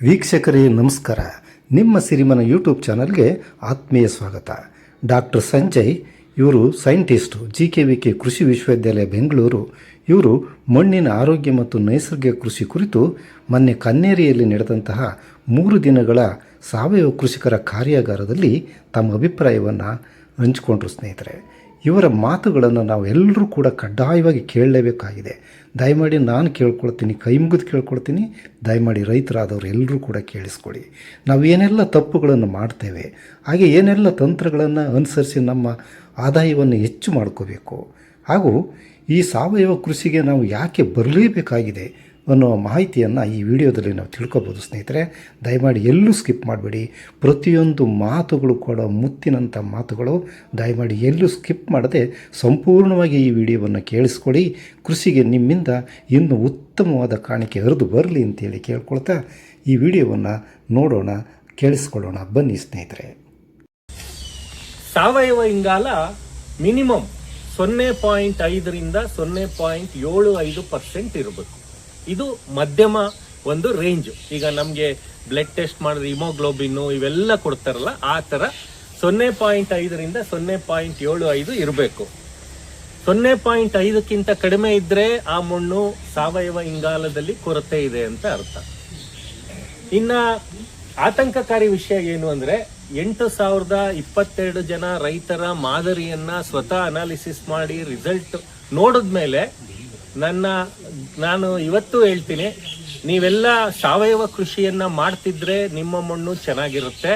ವೀಕ್ಷಕರೇ ನಮಸ್ಕಾರ. ನಿಮ್ಮ ಸಿರಿಮನ ಯೂಟ್ಯೂಬ್ ಚಾನಲ್ಗೆ ಆತ್ಮೀಯ ಸ್ವಾಗತ. ಡಾಕ್ಟರ್ ಸಂಜಯ್ ಇವರು ಸೈಂಟಿಸ್ಟು, GKVK ಕೃಷಿ ವಿಶ್ವವಿದ್ಯಾಲಯ ಬೆಂಗಳೂರು. ಇವರು ಮಣ್ಣಿನ ಆರೋಗ್ಯ ಮತ್ತು ನೈಸರ್ಗಿಕ ಕೃಷಿ ಕುರಿತು ಮೊನ್ನೆ ಕನ್ನೇರಿಯಲ್ಲಿ ನಡೆದಂತಹ 3 ದಿನಗಳ ಸಾವಯವ ಕೃಷಿಕರ ಕಾರ್ಯಾಗಾರದಲ್ಲಿ ತಮ್ಮ ಅಭಿಪ್ರಾಯವನ್ನು ಹಂಚಿಕೊಂಡ್ರು ಸ್ನೇಹಿತರೆ. ಇವರ ಮಾತುಗಳನ್ನು ನಾವು ಎಲ್ಲರೂ ಕೂಡ ಕಡ್ಡಾಯವಾಗಿ ಕೇಳಲೇಬೇಕಾಗಿದೆ. ದಯಮಾಡಿ ನಾನು ಕೇಳ್ಕೊಳ್ತೀನಿ, ಕೈ ಮುಗಿದು ಕೇಳ್ಕೊಳ್ತೀನಿ, ದಯಮಾಡಿ ರೈತರಾದವರು ಎಲ್ಲರೂ ಕೂಡ ಕೇಳಿಸ್ಕೊಳ್ಳಿ. ನಾವು ಏನೆಲ್ಲ ತಪ್ಪುಗಳನ್ನು ಮಾಡ್ತೇವೆ, ಹಾಗೆ ಏನೆಲ್ಲ ತಂತ್ರಗಳನ್ನು ಅನುಸರಿಸಿ ನಮ್ಮ ಆದಾಯವನ್ನು ಹೆಚ್ಚು ಮಾಡ್ಕೋಬೇಕು, ಹಾಗೂ ಈ ಸಾವಯವ ಕೃಷಿಗೆ ನಾವು ಯಾಕೆ ಬರಲೇಬೇಕಾಗಿದೆ ಅನ್ನೋ ಮಾಹಿತಿಯನ್ನು ಈ ವಿಡಿಯೋದಲ್ಲಿ ನಾವು ತಿಳ್ಕೊಬೋದು ಸ್ನೇಹಿತರೆ. ದಯಮಾಡಿ ಎಲ್ಲೂ ಸ್ಕಿಪ್ ಮಾಡಬೇಡಿ. ಪ್ರತಿಯೊಂದು ಮಾತುಗಳು ಕೂಡ ಮುತ್ತಿನಂಥ ಮಾತುಗಳು. ದಯಮಾಡಿ ಎಲ್ಲೂ ಸ್ಕಿಪ್ ಮಾಡದೆ ಸಂಪೂರ್ಣವಾಗಿ ಈ ವಿಡಿಯೋವನ್ನು ಕೇಳಿಸ್ಕೊಳ್ಳಿ. ಕೃಷಿಗೆ ನಿಮ್ಮಿಂದ ಇನ್ನೂ ಉತ್ತಮವಾದ ಕಾಣಿಕೆ ಹರಿದು ಬರಲಿ ಅಂತೇಳಿ ಕೇಳ್ಕೊಳ್ತಾ ಈ ವಿಡಿಯೋವನ್ನು ನೋಡೋಣ, ಕೇಳಿಸ್ಕೊಳ್ಳೋಣ. ಬನ್ನಿ ಸ್ನೇಹಿತರೆ. ಸಾವಯವ ಇಂಗಾಲ ಮಿನಿಮಮ್ 0.5ರಿಂದ 0.75% ಇರಬೇಕು. ಇದು ಮಧ್ಯಮ ಒಂದು ರೇಂಜ್. ಈಗ ನಮಗೆ ಬ್ಲಡ್ ಟೆಸ್ಟ್ ಮಾಡಿದ್ರೆ ಹಿಮೋಗ್ಲೋಬಿನ್ನು ಇವೆಲ್ಲ ಕೊಡ್ತಾರಲ್ಲ, ಆ ಥರ 0.5ರಿಂದ 0.75 ಇರಬೇಕು. 0.5ಕ್ಕಿಂತ ಕಡಿಮೆ ಇದ್ರೆ ಆ ಮಣ್ಣು ಸಾವಯವ ಇಂಗಾಲದಲ್ಲಿ ಕೊರತೆ ಇದೆ ಅಂತ ಅರ್ಥ. ಇನ್ನ ಆತಂಕಕಾರಿ ವಿಷಯ ಏನು ಅಂದ್ರೆ 8,022 ಜನ ರೈತರ ಮಾದರಿಯನ್ನ ಸ್ವತಃ ಅನಾಲಿಸಿಸ್ ಮಾಡಿ ರಿಸಲ್ಟ್ ನೋಡಿದ್ಮೇಲೆ ನಾನು ಇವತ್ತು ಹೇಳ್ತೀನಿ, ನೀವೆಲ್ಲ ಸಾವಯವ ಕೃಷಿಯನ್ನ ಮಾಡ್ತಿದ್ರೆ ನಿಮ್ಮ ಮಣ್ಣು ಚೆನ್ನಾಗಿರುತ್ತೆ.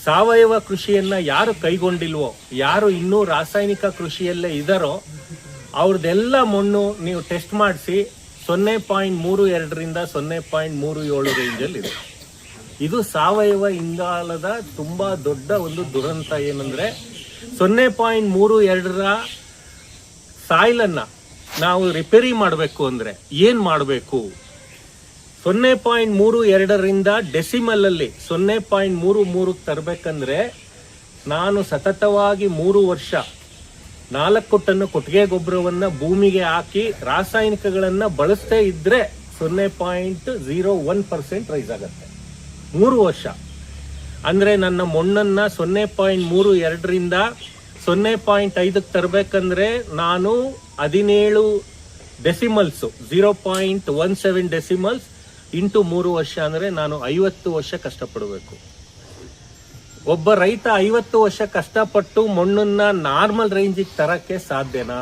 ಸಾವಯವ ಕೃಷಿಯನ್ನ ಯಾರು ಕೈಗೊಂಡಿಲ್ವೋ, ಯಾರು ಇನ್ನೂ ರಾಸಾಯನಿಕ ಕೃಷಿಯಲ್ಲೇ ಇದ್ದಾರೋ ಅವ್ರದ್ದೆಲ್ಲ ಮಣ್ಣು ನೀವು ಟೆಸ್ಟ್ ಮಾಡಿಸಿ 0.32ರಿಂದ 0.37 ರೇಂಜಲ್ಲಿ ಇದೆ. ಇದು ಸಾವಯವ ಇಂಗಾಲದ ತುಂಬಾ ದೊಡ್ಡ ಒಂದು ದುರಂತ. ಏನಂದ್ರೆ 0.32ರ ಸಾಯಿಲನ್ನ ನಾವು ರಿಪೇರಿ ಮಾಡಬೇಕು ಅಂದ್ರೆ ಏನ್ ಮಾಡಬೇಕು? 0.32ರಿಂದ ಡೆಸಿಮಲ್ ಅಲ್ಲಿ 0.33 ತರಬೇಕಂದ್ರೆ ನಾನು ಸತತವಾಗಿ 3 ವರ್ಷ 4 ಟನ್ ಕೊಟ್ಟಿಗೆ ಗೊಬ್ಬರವನ್ನ ಭೂಮಿಗೆ ಹಾಕಿ ರಾಸಾಯನಿಕಗಳನ್ನ ಬಳಸದೇ ಇದ್ರೆ 0.01% ರೈಸ್ ಆಗತ್ತೆ. 3 ವರ್ಷ ಅಂದ್ರೆ ನನ್ನ ಮಣ್ಣನ್ನ 0.32ರಿಂದ 0.5 ತರಬೇಕಂದ್ರೆ ನಾನು 17 ಡೆಸಿಮಲ್ಸ್ 0.17 ಡೆಸಿಮಲ್ಸ್ ಇಂಟು 3 ವರ್ಷ ಅಂದ್ರೆ ನಾನು 50 ವರ್ಷ ಕಷ್ಟಪಡಬೇಕು. ಒಬ್ಬ ರೈತ 50 ವರ್ಷ ಕಷ್ಟಪಟ್ಟು ಮಣ್ಣನ್ನ ನಾರ್ಮಲ್ ರೇಂಜಿಗೆ ತರಕ್ಕೆ ಸಾಧ್ಯನಾ?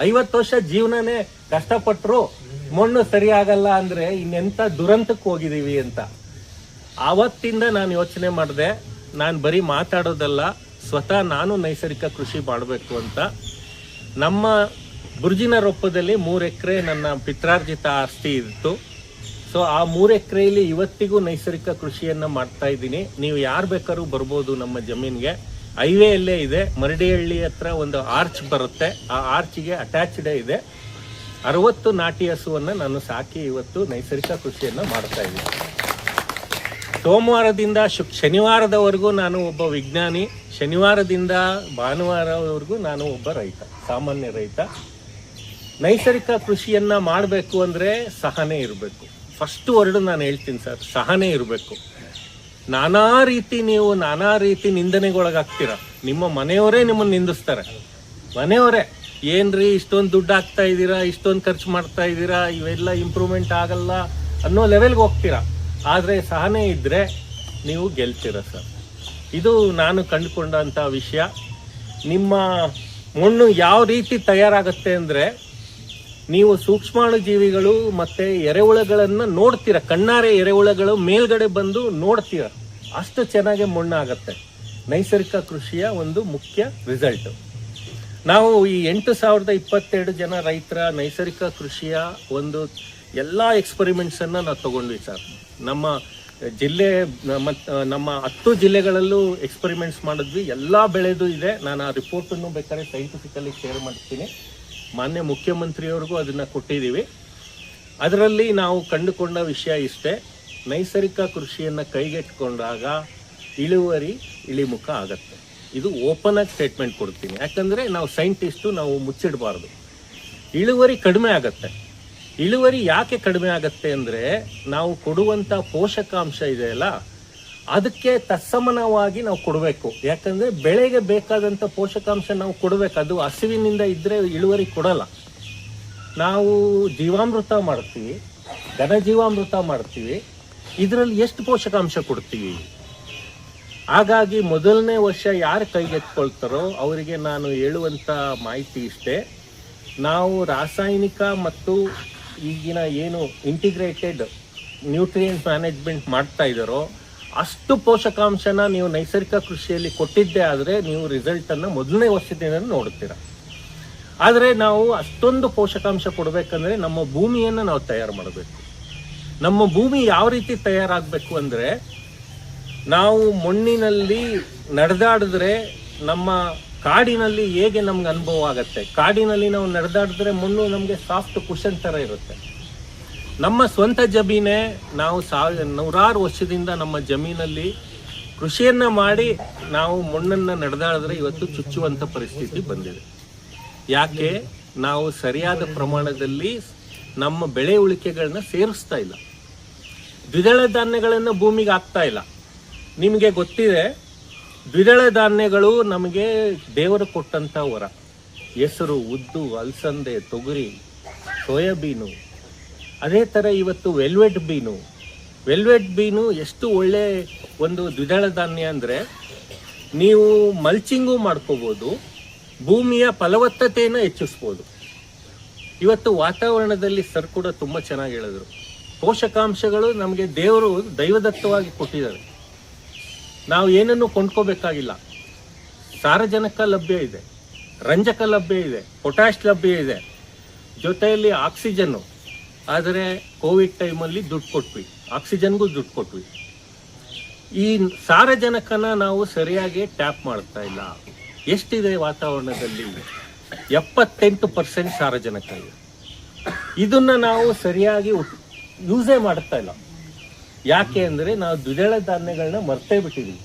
50 ವರ್ಷ ಜೀವನನೇ ಕಷ್ಟಪಟ್ಟರು ಮಣ್ಣು ಸರಿ ಆಗಲ್ಲ ಅಂದ್ರೆ ಇನ್ನೆಂತ ದುರಂತಕ್ಕೆ ಹೋಗಿದೀವಿ ಅಂತ. ಆವತ್ತಿಂದ ನಾನು ಯೋಚನೆ ಮಾಡಿದೆ, ನಾನು ಬರೀ ಮಾತಾಡೋದಲ್ಲ, ಸ್ವತಃ ನಾನು ನೈಸರ್ಗಿಕ ಕೃಷಿ ಮಾಡಬೇಕು ಅಂತ. ನಮ್ಮ ಬುರ್ಜಿನ ರೊಪ್ಪದಲ್ಲಿ 3 ಎಕರೆ ನನ್ನ ಪಿತ್ರಾರ್ಜಿತ ಆಸ್ತಿ ಇತ್ತು. ಸೊ ಆ 3 ಎಕರೆಯಲ್ಲಿ ಇವತ್ತಿಗೂ ನೈಸರ್ಗಿಕ ಕೃಷಿಯನ್ನ ಮಾಡ್ತಾ ಇದ್ದೀನಿ. ನೀವು ಯಾರು ಬೇಕಾದ್ರೂ ಬರ್ಬೋದು ನಮ್ಮ ಜಮೀನ್ಗೆ. ಹೈವೇ ಅಲ್ಲೇ ಇದೆ. ಮರಡಿಹಳ್ಳಿ ಹತ್ರ ಒಂದು ಆರ್ಚ್ ಬರುತ್ತೆ, ಆ ಆರ್ಚ್ಗೆ ಅಟ್ಯಾಚ್ಡ್ ಇದೆ. 60 ನಾಟಿ ಹಸುವನ್ನ ನಾನು ಸಾಕಿ ಇವತ್ತು ನೈಸರ್ಗಿಕ ಕೃಷಿಯನ್ನ ಮಾಡ್ತಾ ಇದ್ದೀನಿ. ಸೋಮವಾರದಿಂದ ಶನಿವಾರದವರೆಗೂ ನಾನು ಒಬ್ಬ ವಿಜ್ಞಾನಿ, ಶನಿವಾರದಿಂದ ಭಾನುವಾರವರೆಗೂ ನಾನು ಒಬ್ಬ ರೈತ, ಸಾಮಾನ್ಯ ರೈತ. ನೈಸರ್ಗಿಕ ಕೃಷಿಯನ್ನ ಮಾಡಬೇಕು ಅಂದ್ರೆ ಸಹನೆ ಇರಬೇಕು. ಫಸ್ಟ್ ವರ್ಡ್ ನಾನು ಹೇಳ್ತೀನಿ ಸರ್, ಸಹನೆ ಇರಬೇಕು. ನಾನಾ ರೀತಿ ನಿಂದನೆಗೊಳಗಾಗ್ತೀರ. ನಿಮ್ಮ ಮನೆಯವರೇ ನಿಮ್ಮನ್ನು ನಿಂದಿಸ್ತಾರೆ. ಮನೆಯವರೇ, ಏನ್ರಿ ಇಷ್ಟೊಂದು ದುಡ್ಡು ಹಾಕ್ತಾ ಇದ್ದೀರಾ, ಇಷ್ಟೊಂದು ಖರ್ಚು ಮಾಡ್ತಾ ಇದ್ದೀರಾ, ಇವೆಲ್ಲ ಇಂಪ್ರೂವ್ಮೆಂಟ್ ಆಗಲ್ಲ ಅನ್ನೋ ಲೆವೆಲ್ಗೆ ಹೋಗ್ತೀರಾ. ಆದರೆ ಸಹನೆ ಇದ್ದರೆ ನೀವು ಗೆಲ್ತೀರ ಸರ್. ಇದು ನಾನು ಕಂಡುಕೊಂಡಂಥ ವಿಷಯ. ನಿಮ್ಮ ಮಣ್ಣು ಯಾವ ರೀತಿ ತಯಾರಾಗುತ್ತೆ ಅಂದರೆ, ನೀವು ಸೂಕ್ಷ್ಮಾಣು ಜೀವಿಗಳು ಮತ್ತು ಎರೆಹುಳಗಳನ್ನು ನೋಡ್ತೀರ, ಕಣ್ಣಾರೆ ಎರೆಹುಳಗಳು ಮೇಲ್ಗಡೆ ಬಂದು ನೋಡ್ತೀರ, ಅಷ್ಟು ಚೆನ್ನಾಗಿ ಮಣ್ಣಾಗತ್ತೆ. ನೈಸರ್ಗಿಕ ಕೃಷಿಯ ಒಂದು ಮುಖ್ಯ ರಿಸಲ್ಟು. ನಾವು ಈ 8,022 ಜನ ರೈತರ ನೈಸರ್ಗಿಕ ಕೃಷಿಯ ಒಂದು ಎಲ್ಲ ಎಕ್ಸ್ಪರಿಮೆಂಟ್ಸನ್ನು ನಾವು ತಗೊಂಡ್ವಿ ಸರ್. ನಮ್ಮ ಜಿಲ್ಲೆ ನಮ್ಮ 10 ಜಿಲ್ಲೆಗಳಲ್ಲೂ ಎಕ್ಸ್ಪರಿಮೆಂಟ್ಸ್ ಮಾಡಿದ್ವಿ. ಎಲ್ಲ ಬೆಳೆದು ಇದೆ. ನಾನು ಆ ರಿಪೋರ್ಟನ್ನು ಬೇಕಾದ್ರೆ ಸೈಂಟಿಫಿಕಲಿ ಶೇರ್ ಮಾಡ್ತೀನಿ. ಮಾನ್ಯ ಮುಖ್ಯಮಂತ್ರಿಯವ್ರಿಗೂ ಅದನ್ನು ಕೊಟ್ಟಿದ್ದೀವಿ. ಅದರಲ್ಲಿ ನಾವು ಕಂಡುಕೊಂಡ ವಿಷಯ ಇಷ್ಟೇ, ನೈಸರ್ಗಿಕ ಕೃಷಿಯನ್ನು ಕೈಗೆಟ್ಕೊಂಡಾಗ ಇಳುವರಿ ಇಳಿಮುಖ ಆಗತ್ತೆ. ಇದು ಓಪನ್ ಆಗಿ ಸ್ಟೇಟ್ಮೆಂಟ್ ಕೊಡ್ತೀನಿ, ಯಾಕಂದರೆ ನಾವು ಸೈಂಟಿಸ್ಟು, ನಾವು ಮುಚ್ಚಿಡಬಾರ್ದು. ಇಳುವರಿ ಕಡಿಮೆ ಆಗತ್ತೆ. ಇಳುವರಿ ಯಾಕೆ ಕಡಿಮೆ ಆಗುತ್ತೆ ಅಂದರೆ ನಾವು ಕೊಡುವಂಥ ಪೋಷಕಾಂಶ ಇದೆಯಲ್ಲ ಅದಕ್ಕೆ ತತ್ಸಮಾನವಾಗಿ ನಾವು ಕೊಡಬೇಕು. ಯಾಕಂದರೆ ಬೆಳೆಗೆ ಬೇಕಾದಂಥ ಪೋಷಕಾಂಶ ನಾವು ಕೊಡಬೇಕು. ಅದು ಹಸಿವಿನಿಂದ ಇದ್ದರೆ ಇಳುವರಿ ಕೊಡಲ್ಲ. ನಾವು ಜೀವಾಮೃತ ಮಾಡ್ತೀವಿ, ಘನಜೀವಾಮೃತ ಮಾಡ್ತೀವಿ, ಇದರಲ್ಲಿ ಎಷ್ಟು ಪೋಷಕಾಂಶ ಕೊಡ್ತೀವಿ? ಹಾಗಾಗಿ ಮೊದಲನೇ ವರ್ಷ ಯಾರು ಕೈಗೆತ್ಕೊಳ್ತಾರೋ ಅವರಿಗೆ ನಾನು ಹೇಳುವಂಥ ಮಾಹಿತಿ ಇಷ್ಟೇ. ನಾವು ರಾಸಾಯನಿಕ ಮತ್ತು ಈಗಿನ ಏನು ಇಂಟಿಗ್ರೇಟೆಡ್ ನ್ಯೂಟ್ರಿಯೆಂಟ್ ಮ್ಯಾನೇಜ್ಮೆಂಟ್ ಮಾಡ್ತಾ ಇದ್ದಾರೋ ಅಷ್ಟು ಪೋಷಕಾಂಶನ ನೀವು ನೈಸರ್ಗಿಕ ಕೃಷಿಯಲ್ಲಿ ಕೊಟ್ಟಿದ್ದೇ ಆದರೆ ನೀವು ರಿಸಲ್ಟನ್ನು ಮೊದಲನೇ ವರ್ಷದಿಂದ ನೋಡ್ತೀರ. ಆದರೆ ನಾವು ಅಷ್ಟೊಂದು ಪೋಷಕಾಂಶ ಕೊಡಬೇಕಂದ್ರೆ ನಮ್ಮ ಭೂಮಿಯನ್ನು ನಾವು ತಯಾರು ಮಾಡಬೇಕು. ನಮ್ಮ ಭೂಮಿ ಯಾವ ರೀತಿ ತಯಾರಾಗಬೇಕು ಅಂದರೆ, ನಾವು ಮಣ್ಣಿನಲ್ಲಿ ನಡೆದಾಡಿದ್ರೆ ನಮ್ಮ ಕಾಡಿನಲ್ಲಿ ಹೇಗೆ ನಮ್ಗೆ ಅನುಭವ ಆಗುತ್ತೆ, ಕಾಡಿನಲ್ಲಿ ನಾವು ನಡೆದಾಡಿದ್ರೆ ಮಣ್ಣು ನಮಗೆ ಸಾಫ್ಟ್ ಕುಷನ್ ಥರ ಇರುತ್ತೆ. ನಮ್ಮ ಸ್ವಂತ ಜಮೀನೇ ನಾವು ನೂರಾರು ವರ್ಷದಿಂದ ನಮ್ಮ ಜಮೀನಲ್ಲಿ ಕೃಷಿಯನ್ನು ಮಾಡಿ ನಾವು ಮಣ್ಣನ್ನು ನಡೆದಾಡಿದ್ರೆ ಇವತ್ತು ಚುಚ್ಚುವಂಥ ಪರಿಸ್ಥಿತಿ ಬಂದಿದೆ. ಯಾಕೆ? ನಾವು ಸರಿಯಾದ ಪ್ರಮಾಣದಲ್ಲಿ ನಮ್ಮ ಬೆಳೆ ಉಳಿಕೆಗಳನ್ನ ಸೇರಿಸ್ತಾ ಇಲ್ಲ, ದ್ವಿದಳ ಧಾನ್ಯಗಳನ್ನು ಭೂಮಿಗೆ ಹಾಕ್ತಾ ಇಲ್ಲ. ನಿಮಗೆ ಗೊತ್ತಿದೆ, ದ್ವಿದಳ ಧಾನ್ಯಗಳು ನಮಗೆ ದೇವರು ಕೊಟ್ಟಂಥ ವರ. ಹೆಸರು, ಉದ್ದು, ಅಲಸಂದೆ, ತೊಗರಿ, ಸೋಯಾಬೀನು, ಅದೇ ಥರ ಇವತ್ತು ವೆಲ್ವೆಟ್ ಬೀನು ಎಷ್ಟು ಒಳ್ಳೆ ಒಂದು ದ್ವಿದಳ ಧಾನ್ಯ ಅಂದರೆ ನೀವು ಮಲ್ಚಿಂಗು ಮಾಡ್ಕೋಬೋದು, ಭೂಮಿಯ ಫಲವತ್ತತೆಯನ್ನು ಹೆಚ್ಚಿಸ್ಬೋದು. ಇವತ್ತು ವಾತಾವರಣದಲ್ಲಿ ಸರ್ ಕೂಡ ತುಂಬ ಚೆನ್ನಾಗಿ ಹೇಳಿದ್ರು, ಪೋಷಕಾಂಶಗಳು ನಮಗೆ ದೇವರು ದೈವದತ್ತವಾಗಿ ಕೊಟ್ಟಿದ್ದಾರೆ. ನಾವು ಏನನ್ನು ಕೊಂಡ್ಕೋಬೇಕಾಗಿಲ್ಲ. ಸಾರಜನಕ ಲಭ್ಯ ಇದೆ, ರಂಜಕ ಲಭ್ಯ ಇದೆ, ಪೊಟ್ಯಾಶ್ ಲಭ್ಯ ಇದೆ, ಜೊತೆಯಲ್ಲಿ ಆಕ್ಸಿಜನ್ನು. ಆದರೆ ಕೋವಿಡ್ ಟೈಮಲ್ಲಿ ದುಡ್ಡು ಕೊಟ್ವಿ, ಆಕ್ಸಿಜನ್ಗೂ ದುಡ್ಡು ಕೊಟ್ವಿ. ಈ ಸಾರಜನಕನ ನಾವು ಸರಿಯಾಗಿ ಟ್ಯಾಪ್ ಮಾಡ್ತಾ ಇಲ್ಲ. ಎಷ್ಟಿದೆ ವಾತಾವರಣದಲ್ಲಿ? 78% ಸಾರಜನಕ ಇದೆ. ಇದನ್ನು ನಾವು ಸರಿಯಾಗಿ ಯೂಸೇ ಮಾಡ್ತಾ ಇಲ್ಲ. ಯಾಕೆ ಅಂದರೆ ನಾವು ದ್ವಿದಳ ಧಾನ್ಯಗಳನ್ನ ಮರ್ತೇ ಬಿಟ್ಟಿದ್ದೀವಿ.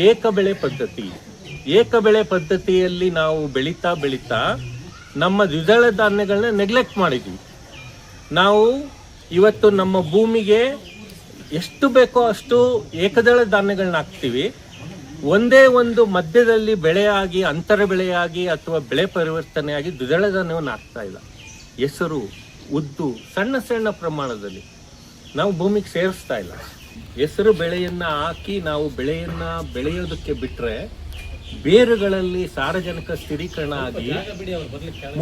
ಏಕ ಬೆಳೆ ಪದ್ಧತಿಯಲ್ಲಿ ನಾವು ಬೆಳೀತಾ ನಮ್ಮ ದ್ವಿದಳ ಧಾನ್ಯಗಳನ್ನ ನೆಗ್ಲೆಕ್ಟ್ ಮಾಡಿದ್ದೀವಿ. ನಾವು ಇವತ್ತು ನಮ್ಮ ಭೂಮಿಗೆ ಎಷ್ಟು ಬೇಕೋ ಅಷ್ಟು ಏಕದಳ ಧಾನ್ಯಗಳನ್ನ ಹಾಕ್ತೀವಿ. ಒಂದೇ ಒಂದು ಮಧ್ಯದಲ್ಲಿ ಬೆಳೆಯಾಗಿ, ಅಂತರ ಬೆಳೆಯಾಗಿ ಅಥವಾ ಬೆಳೆ ಪರಿವರ್ತನೆಯಾಗಿ ದ್ವಿದಳ ಧಾನ್ಯವನ್ನು ಹಾಕ್ತಾ ಇಲ್ಲ. ಹೆಸರು, ಉದ್ದು ಸಣ್ಣ ಸಣ್ಣ ಪ್ರಮಾಣದಲ್ಲಿ ನಾವು ಭೂಮಿಗೆ ಸೇರಿಸ್ತಾ ಇಲ್ಲ. ಹೆಸರು ಬೆಳೆಯನ್ನು ಹಾಕಿ ನಾವು ಬೆಳೆಯನ್ನು ಬೆಳೆಯೋದಕ್ಕೆ ಬಿಟ್ಟರೆ ಬೇರುಗಳಲ್ಲಿ ಸಾರಜನಕ ಸ್ಥಿರೀಕರಣ ಆಗಿ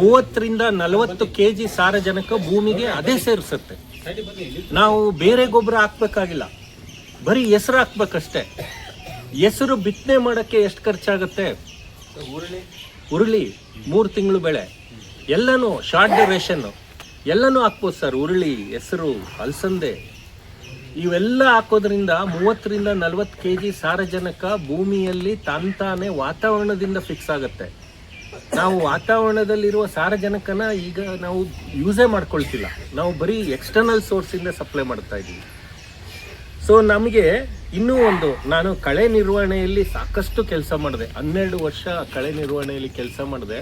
30ರಿಂದ 40 kg ಸಾರಜನಕ ಭೂಮಿಗೆ ಅದೇ ಸೇರಿಸುತ್ತೆ. ನಾವು ಬೇರೆ ಗೊಬ್ಬರ ಹಾಕ್ಬೇಕಾಗಿಲ್ಲ, ಬರೀ ಹೆಸರು ಹಾಕ್ಬೇಕಷ್ಟೆ. ಹೆಸರು ಬಿತ್ತನೆ ಮಾಡೋಕ್ಕೆ ಎಷ್ಟು ಖರ್ಚಾಗುತ್ತೆ? ಉರುಳಿ 3 ತಿಂಗಳು ಬೆಳೆ, ಎಲ್ಲನೂ ಶಾರ್ಟ್ ಡ್ಯೂರೇಷನ್ನು ಎಲ್ಲನೂ ಹಾಕ್ಬೋದು ಸರ್. ಉರುಳಿ, ಹೆಸರು, ಅಲಸಂದೆ ಇವೆಲ್ಲ ಹಾಕೋದ್ರಿಂದ 30ರಿಂದ 40 kg ಸಾರಜನಕ ಭೂಮಿಯಲ್ಲಿ ತಾನೇ ವಾತಾವರಣದಿಂದ ಫಿಕ್ಸ್ ಆಗುತ್ತೆ. ನಾವು ವಾತಾವರಣದಲ್ಲಿರುವ ಸಾರಜನಕನ ಈಗ ನಾವು ಯೂಸೇ ಮಾಡ್ಕೊಳ್ತಿಲ್ಲ, ನಾವು ಬರೀ ಎಕ್ಸ್ಟರ್ನಲ್ ಸೋರ್ಸಿಂದ ಸಪ್ಲೈ ಮಾಡ್ತಾ ಇದ್ದೀವಿ. ಸೊ ನಮಗೆ ಇನ್ನೂ ಒಂದು, ನಾನು ಕಳೆ ನಿರ್ವಹಣೆಯಲ್ಲಿ ಸಾಕಷ್ಟು ಕೆಲಸ ಮಾಡಿದೆ, 12 ವರ್ಷ ಕಳೆ ನಿರ್ವಹಣೆಯಲ್ಲಿ ಕೆಲಸ ಮಾಡಿದೆ.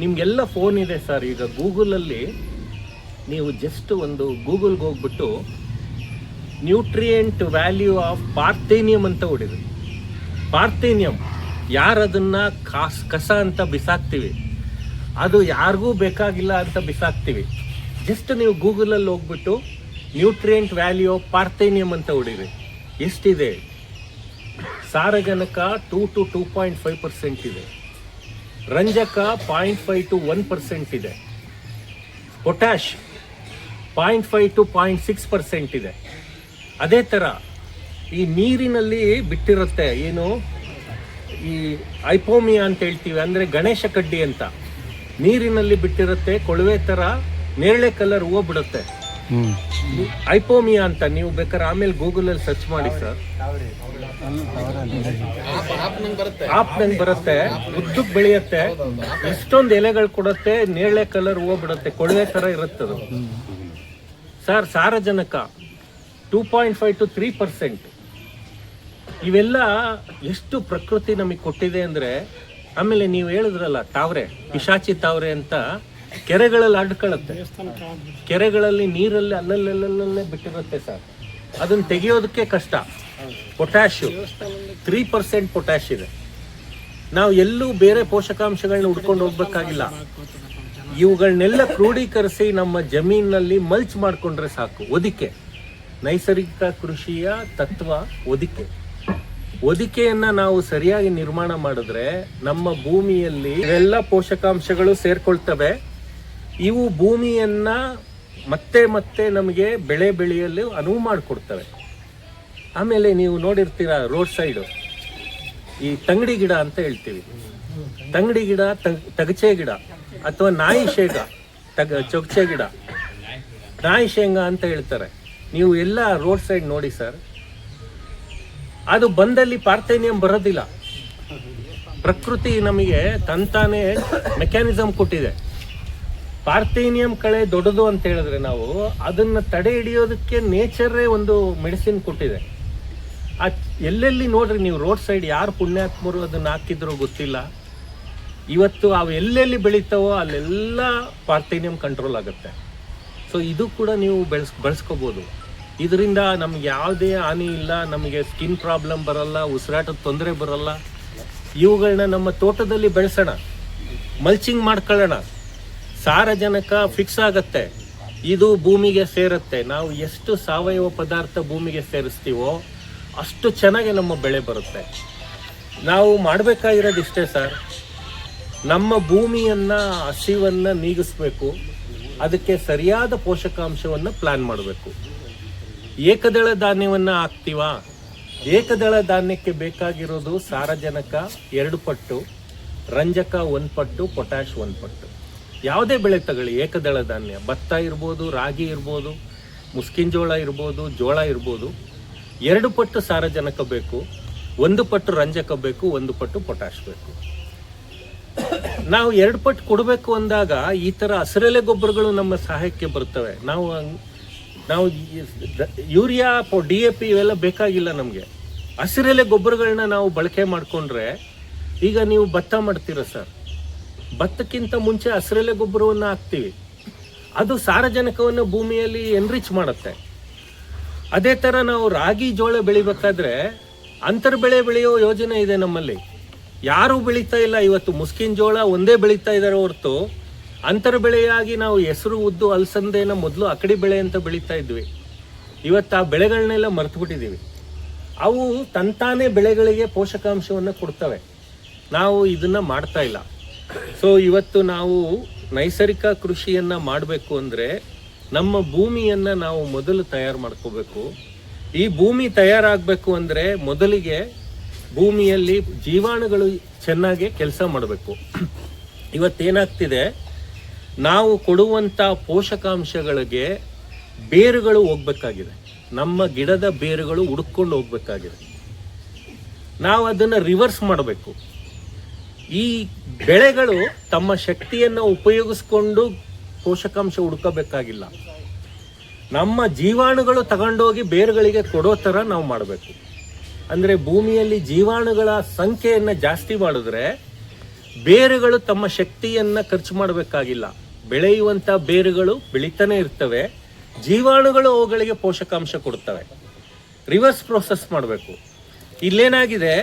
ನಿಮಗೆಲ್ಲ ಫೋನ್ ಇದೆ ಸರ್. ಈಗ ಗೂಗಲಲ್ಲಿ ನೀವು ಜಸ್ಟ್ ಒಂದು ಗೂಗಲ್ಗೆ ಹೋಗ್ಬಿಟ್ಟು ನ್ಯೂಟ್ರಿಯೆಂಟ್ ವ್ಯಾಲ್ಯೂ ಆಫ್ ಪಾರ್ಥೇನಿಯಂ ಅಂತ ಹೊಡಿದ್ರು. ಪಾರ್ಥೇನಿಯಂ ಯಾರದನ್ನು ಕಸ ಅಂತ ಬಿಸಾಕ್ತೀವಿ, ಅದು ಯಾರಿಗೂ ಬೇಕಾಗಿಲ್ಲ ಅಂತ ಬಿಸಾಕ್ತೀವಿ. ಜಸ್ಟ್ ನೀವು ಗೂಗಲಲ್ಲಿ ಹೋಗ್ಬಿಟ್ಟು ನ್ಯೂಟ್ರಿಯೆಂಟ್ ವ್ಯಾಲ್ಯೂ ಆಫ್ ಪಾರ್ಥೇನಿಯಂ ಅಂತ ಹೊಡಿರಿ. ಎಷ್ಟಿದೆ? ಸಾರಜನಕ 2 to 2.5% ಇದೆ, ರಂಜಕ 0.5 to 1% ಇದೆ, ಪೊಟ್ಯಾಶ್ 0.5 to 0.6% ಇದೆ. ಅದೇ ಥರ ಈ ನೀರಿನಲ್ಲಿ ಬಿಟ್ಟಿರುತ್ತೆ, ಏನು ಈ ಐಪೋಮಿಯಾ ಅಂತ ಹೇಳ್ತೀವಿ, ಅಂದರೆ ಗಣೇಶ ಕಡ್ಡಿ ಅಂತ ನೀರಿನಲ್ಲಿ ಬಿಟ್ಟಿರುತ್ತೆ, ಕೊಳವೆ ಥರ ನೇರಳೆ ಕಲರ್ ಹೂವು ಬಿಡುತ್ತೆ. ಐಪೋಮಿಯಾ ಅಂತ ನೀವು ಬೇಕಾದ್ರೆ ಆಮೇಲೆ ಗೂಗಲಲ್ಲಿ ಸರ್ಚ್ ಮಾಡಿ ಸರ್. ಆಪ್ ನಂಗೆ ಬರುತ್ತೆ, ಉದ್ದಕ್ಕೆ ಬೆಳೆಯುತ್ತೆ, ಎಷ್ಟೊಂದು ಎಲೆಗಳು ಕೊಡುತ್ತೆ, ನೇರಳೆ ಕಲರ್ ಹೂವು ಬಿಡುತ್ತೆ, ಕೊಳವೆ ಥರ ಇರುತ್ತದು ಸರ್. ಸಾರಜನಕ 2.5 to 3%. ಇವೆಲ್ಲ ಎಷ್ಟು ಪ್ರಕೃತಿ ನಮಗೆ ಕೊಟ್ಟಿದೆ ಅಂದರೆ. ಆಮೇಲೆ ನೀವು ಹೇಳಿದ್ರಲ್ಲ ತಾವ್ರೆ, ಪಿಶಾಚಿ ತಾವ್ರೆ ಅಂತ, ಕೆರೆಗಳಲ್ಲಿ ಅಡ್ಕೊಳ್ಳುತ್ತೆ. ಕೆರೆಗಳಲ್ಲಿ ನೀರಲ್ಲಿ ಅಲ್ಲಲ್ಲೇ ಬಿಟ್ಟಿರುತ್ತೆ ಸರ್, ಅದನ್ನು ತೆಗೆಯೋದಕ್ಕೆ ಕಷ್ಟ. ಪೊಟ್ಯಾಶ್ 3% ಪೊಟ್ಯಾಶ್ ಇದೆ. ನಾವು ಎಲ್ಲೂ ಬೇರೆ ಪೋಷಕಾಂಶಗಳನ್ನ ಹುಡ್ಕೊಂಡು ಹೋಗ್ಬೇಕಾಗಿಲ್ಲ. ಇವುಗಳನ್ನೆಲ್ಲ ಕ್ರೋಢೀಕರಿಸಿ ನಮ್ಮ ಜಮೀನಿನಲ್ಲಿ ಮಲ್ಚ್ ಮಾಡಿಕೊಂಡ್ರೆ ಸಾಕು. ಹೊದಿಕೆ, ನೈಸರ್ಗಿಕ ಕೃಷಿಯ ತತ್ವ ಹೊದಿಕೆಯನ್ನ ನಾವು ಸರಿಯಾಗಿ ನಿರ್ಮಾಣ ಮಾಡಿದ್ರೆ ನಮ್ಮ ಭೂಮಿಯಲ್ಲಿ ಇವೆಲ್ಲ ಪೋಷಕಾಂಶಗಳು ಸೇರ್ಕೊಳ್ತವೆ. ಇವು ಭೂಮಿಯನ್ನ ಮತ್ತೆ ನಮಗೆ ಬೆಳೆ ಬೆಳೆಯಲು ಅನುವು ಮಾಡಿಕೊಡ್ತವೆ. ಆಮೇಲೆ ನೀವು ನೋಡಿರ್ತೀರ ರೋಡ್ ಸೈಡು ಈ ತಂಗಡಿ ಗಿಡ ಅಂತ ಹೇಳ್ತೀವಿ. ತಂಗಡಿ ಗಿಡ, ತಗಚೆ ಗಿಡ ಅಥವಾ ನಾಯಿ ಶೇಂಗ, ಚೊಗಚೆ ಗಿಡ, ನಾಯಿ ಶೇಂಗಾ ಅಂತ ಹೇಳ್ತಾರೆ. ನೀವು ಎಲ್ಲ ರೋಡ್ ಸೈಡ್ ನೋಡಿ ಸರ್, ಅದು ಬಂದಲ್ಲಿ ಪಾರ್ಥೇನಿಯಂ ಬರೋದಿಲ್ಲ. ಪ್ರಕೃತಿ ನಮಗೆ ತಂತಾನೆ ಮೆಕ್ಯಾನಿಸಮ್ ಕೊಟ್ಟಿದೆ. ಪಾರ್ಥೇನಿಯಂ ಕಳೆ ದೊಡ್ಡದು ಅಂತ ಹೇಳಿದ್ರೆ ನಾವು ಅದನ್ನ ತಡೆ ಹಿಡಿಯೋದಕ್ಕೆ ನೇಚರೇ ಒಂದು ಮೆಡಿಸಿನ್ ಕೊಟ್ಟಿದೆ. ಎಲ್ಲೆಲ್ಲಿ ನೋಡ್ರಿ ನೀವು ರೋಡ್ ಸೈಡ್ ಯಾರು ಪುಣ್ಯಾತ್ಮರು ಅದನ್ನ ಹಾಕಿದ್ರು ಗೊತ್ತಿಲ್ಲ. ಇವತ್ತು ಅವು ಎಲ್ಲೆಲ್ಲಿ ಬೆಳೀತಾವೋ ಅಲ್ಲೆಲ್ಲ ಪಾರ್ಥೇನಿಯಂ ಕಂಟ್ರೋಲ್ ಆಗುತ್ತೆ. ಸೊ ಇದು ಕೂಡ ನೀವು ಬಳಸ್ಕೋಬೋದು. ಇದರಿಂದ ನಮ್ಗೆ ಯಾವುದೇ ಹಾನಿ ಇಲ್ಲ, ನಮಗೆ ಸ್ಕಿನ್ ಪ್ರಾಬ್ಲಮ್ ಬರಲ್ಲ, ಉಸಿರಾಟದ ತೊಂದರೆ ಬರಲ್ಲ. ಇವುಗಳನ್ನ ನಮ್ಮ ತೋಟದಲ್ಲಿ ಬೆಳೆಸೋಣ, ಮಲ್ಚಿಂಗ್ ಮಾಡ್ಕೊಳ್ಳೋಣ, ಸಾರಜನಕ ಫಿಕ್ಸ್ ಆಗತ್ತೆ, ಇದು ಭೂಮಿಗೆ ಸೇರುತ್ತೆ. ನಾವು ಎಷ್ಟು ಸಾವಯವ ಪದಾರ್ಥ ಭೂಮಿಗೆ ಸೇರಿಸ್ತೀವೋ ಅಷ್ಟು ಚೆನ್ನಾಗಿ ನಮ್ಮ ಬೆಳೆ ಬರುತ್ತೆ. ನಾವು ಮಾಡಬೇಕಾಗಿರೋದು ಇಷ್ಟೇ ಸರ್, ನಮ್ಮ ಭೂಮಿಯನ್ನ ಹಸಿವನ್ನ ನೀಗಿಸ್ಬೇಕು, ಅದಕ್ಕೆ ಸರಿಯಾದ ಪೋಷಕಾಂಶವನ್ನು ಪ್ಲಾನ್ ಮಾಡಬೇಕು. ಏಕದಳ ಧಾನ್ಯವನ್ನ ಹಾಕ್ತೀವಾ, ಏಕದಳ ಧಾನ್ಯಕ್ಕೆ ಬೇಕಾಗಿರೋದು ಸಾರಜನಕ 2 ಪಟ್ಟು, ರಂಜಕ 1 ಪಟ್ಟು, ಪೊಟ್ಯಾಶ್ 1 ಪಟ್ಟು. ಯಾವುದೇ ಬೆಳೆ ತಗೊಳ್ಳಿ, ಏಕದಳ ಧಾನ್ಯ, ಭತ್ತ ಇರ್ಬೋದು, ರಾಗಿ ಇರ್ಬೋದು, ಮುಸ್ಕಿನ ಜೋಳ ಇರ್ಬೋದು, ಜೋಳ ಇರ್ಬೋದು, 2 ಪಟ್ಟು ಸಾರಜನಕ ಬೇಕು, 1 ಪಟ್ಟು ರಂಜಕ ಬೇಕು, 1 ಪಟ್ಟು ಪೊಟ್ಯಾಶ್ ಬೇಕು. ನಾವು 2 ಪಟ್ಟು ಕೊಡಬೇಕು ಅಂದಾಗ ಈ ಥರ ಹಸಿರೆಲೆ ಗೊಬ್ಬರಗಳು ನಮ್ಮ ಸಹಾಯಕ್ಕೆ ಬರ್ತವೆ. ನಾವು ಯೂರಿಯಾ, DAP ಇವೆಲ್ಲ ಬೇಕಾಗಿಲ್ಲ ನಮಗೆ. ಹಸಿರೆಲೆ ಗೊಬ್ಬರಗಳನ್ನ ನಾವು ಬಳಕೆ ಮಾಡಿಕೊಂಡ್ರೆ, ಈಗ ನೀವು ಭತ್ತ ಮಾಡ್ತೀರ ಸರ್, ಭತ್ತಕ್ಕಿಂತ ಮುಂಚೆ ಹಸಿರೆಲೆ ಗೊಬ್ಬರವನ್ನು ಹಾಕ್ತೀವಿ. ಅದು ಸಾರಜನಕವನ್ನು ಭೂಮಿಯಲ್ಲಿ ಎನ್ರಿಚ್ ಮಾಡುತ್ತೆ. ಅದೇ ಥರ ನಾವು ರಾಗಿ ಜೋಳ ಬೆಳಿಬೇಕಾದ್ರೆ ಅಂತರ್ ಬೆಳೆ ಬೆಳೆಯೋ ಯೋಜನೆ ಇದೆ ನಮ್ಮಲ್ಲಿ. ಯಾರೂ ಬೆಳೀತಾ ಇಲ್ಲ ಇವತ್ತು. ಮುಸ್ಕಿನ ಜೋಳ ಒಂದೇ ಬೆಳೀತಾ ಇದ್ದಾರೆ ಹೊರತು ಅಂತರ ಬೆಳೆಯಾಗಿ ನಾವು ಹೆಸರು, ಉದ್ದು, ಅಲಸಂದೆನ ಮೊದಲು ಅಕಡಿ ಬೆಳೆ ಅಂತ ಬೆಳೀತಾ ಇದ್ವಿ. ಇವತ್ತು ಆ ಬೆಳೆಗಳನ್ನೆಲ್ಲ ಮರೆತು ಬಿಟ್ಟಿದ್ದೀವಿ. ಅವು ತಂತಾನೇ ಬೆಳೆಗಳಿಗೆ ಪೋಷಕಾಂಶವನ್ನು ಕೊಡ್ತವೆ. ನಾವು ಇದನ್ನ ಮಾಡ್ತಾ ಇಲ್ಲ. ಸೊ ಇವತ್ತು ನಾವು ನೈಸರ್ಗಿಕ ಕೃಷಿಯನ್ನ ಮಾಡಬೇಕು ಅಂದರೆ ನಮ್ಮ ಭೂಮಿಯನ್ನ ನಾವು ಮೊದಲು ತಯಾರು ಮಾಡ್ಕೋಬೇಕು. ಈ ಭೂಮಿ ತಯಾರಾಗಬೇಕು ಅಂದರೆ ಮೊದಲಿಗೆ ಭೂಮಿಯಲ್ಲಿ ಜೀವಾಣುಗಳು ಚೆನ್ನಾಗಿ ಕೆಲಸ ಮಾಡಬೇಕು. ಇವತ್ತೇನಾಗ್ತಿದೆ, ನಾವು ಕೊಡುವಂಥ ಪೋಷಕಾಂಶಗಳಿಗೆ ಬೇರುಗಳು ಹೋಗ್ಬೇಕಾಗಿದೆ. ನಮ್ಮ ಗಿಡದ ಬೇರುಗಳು ಹುಡುಕೊಂಡು ಹೋಗ್ಬೇಕಾಗಿದೆ. ನಾವು ಅದನ್ನು ರಿವರ್ಸ್ ಮಾಡಬೇಕು. ಈ ಬೆಳೆಗಳು ತಮ್ಮ ಶಕ್ತಿಯನ್ನು ಉಪಯೋಗಿಸ್ಕೊಂಡು ಪೋಷಕಾಂಶ ಹುಡುಕಬೇಕಾಗಿಲ್ಲ. ನಮ್ಮ ಜೀವಾಣುಗಳು ತಗೊಂಡೋಗಿ ಬೇರುಗಳಿಗೆ ಕೊಡೋ ಥರ ನಾವು ಮಾಡಬೇಕು. ಅಂದರೆ ಭೂಮಿಯಲ್ಲಿ ಜೀವಾಣುಗಳ ಸಂಖ್ಯೆಯನ್ನು ಜಾಸ್ತಿ ಮಾಡಿದ್ರೆ ಬೇರುಗಳು ತಮ್ಮ ಶಕ್ತಿಯನ್ನು ಖರ್ಚು ಮಾಡಬೇಕಾಗಿಲ್ಲ. ಬೆಳೆಯುವಂಥ ಬೇರುಗಳು ಬೆಳೀತಾನೆ ಇರ್ತವೆ, ಜೀವಾಣುಗಳು ಅವುಗಳಿಗೆ ಪೋಷಕಾಂಶ ಕೊಡ್ತವೆ. ರಿವರ್ಸ್ ಪ್ರೋಸೆಸ್ ಮಾಡಬೇಕು. ಇಲ್ಲೇನಾಗಿದೆ,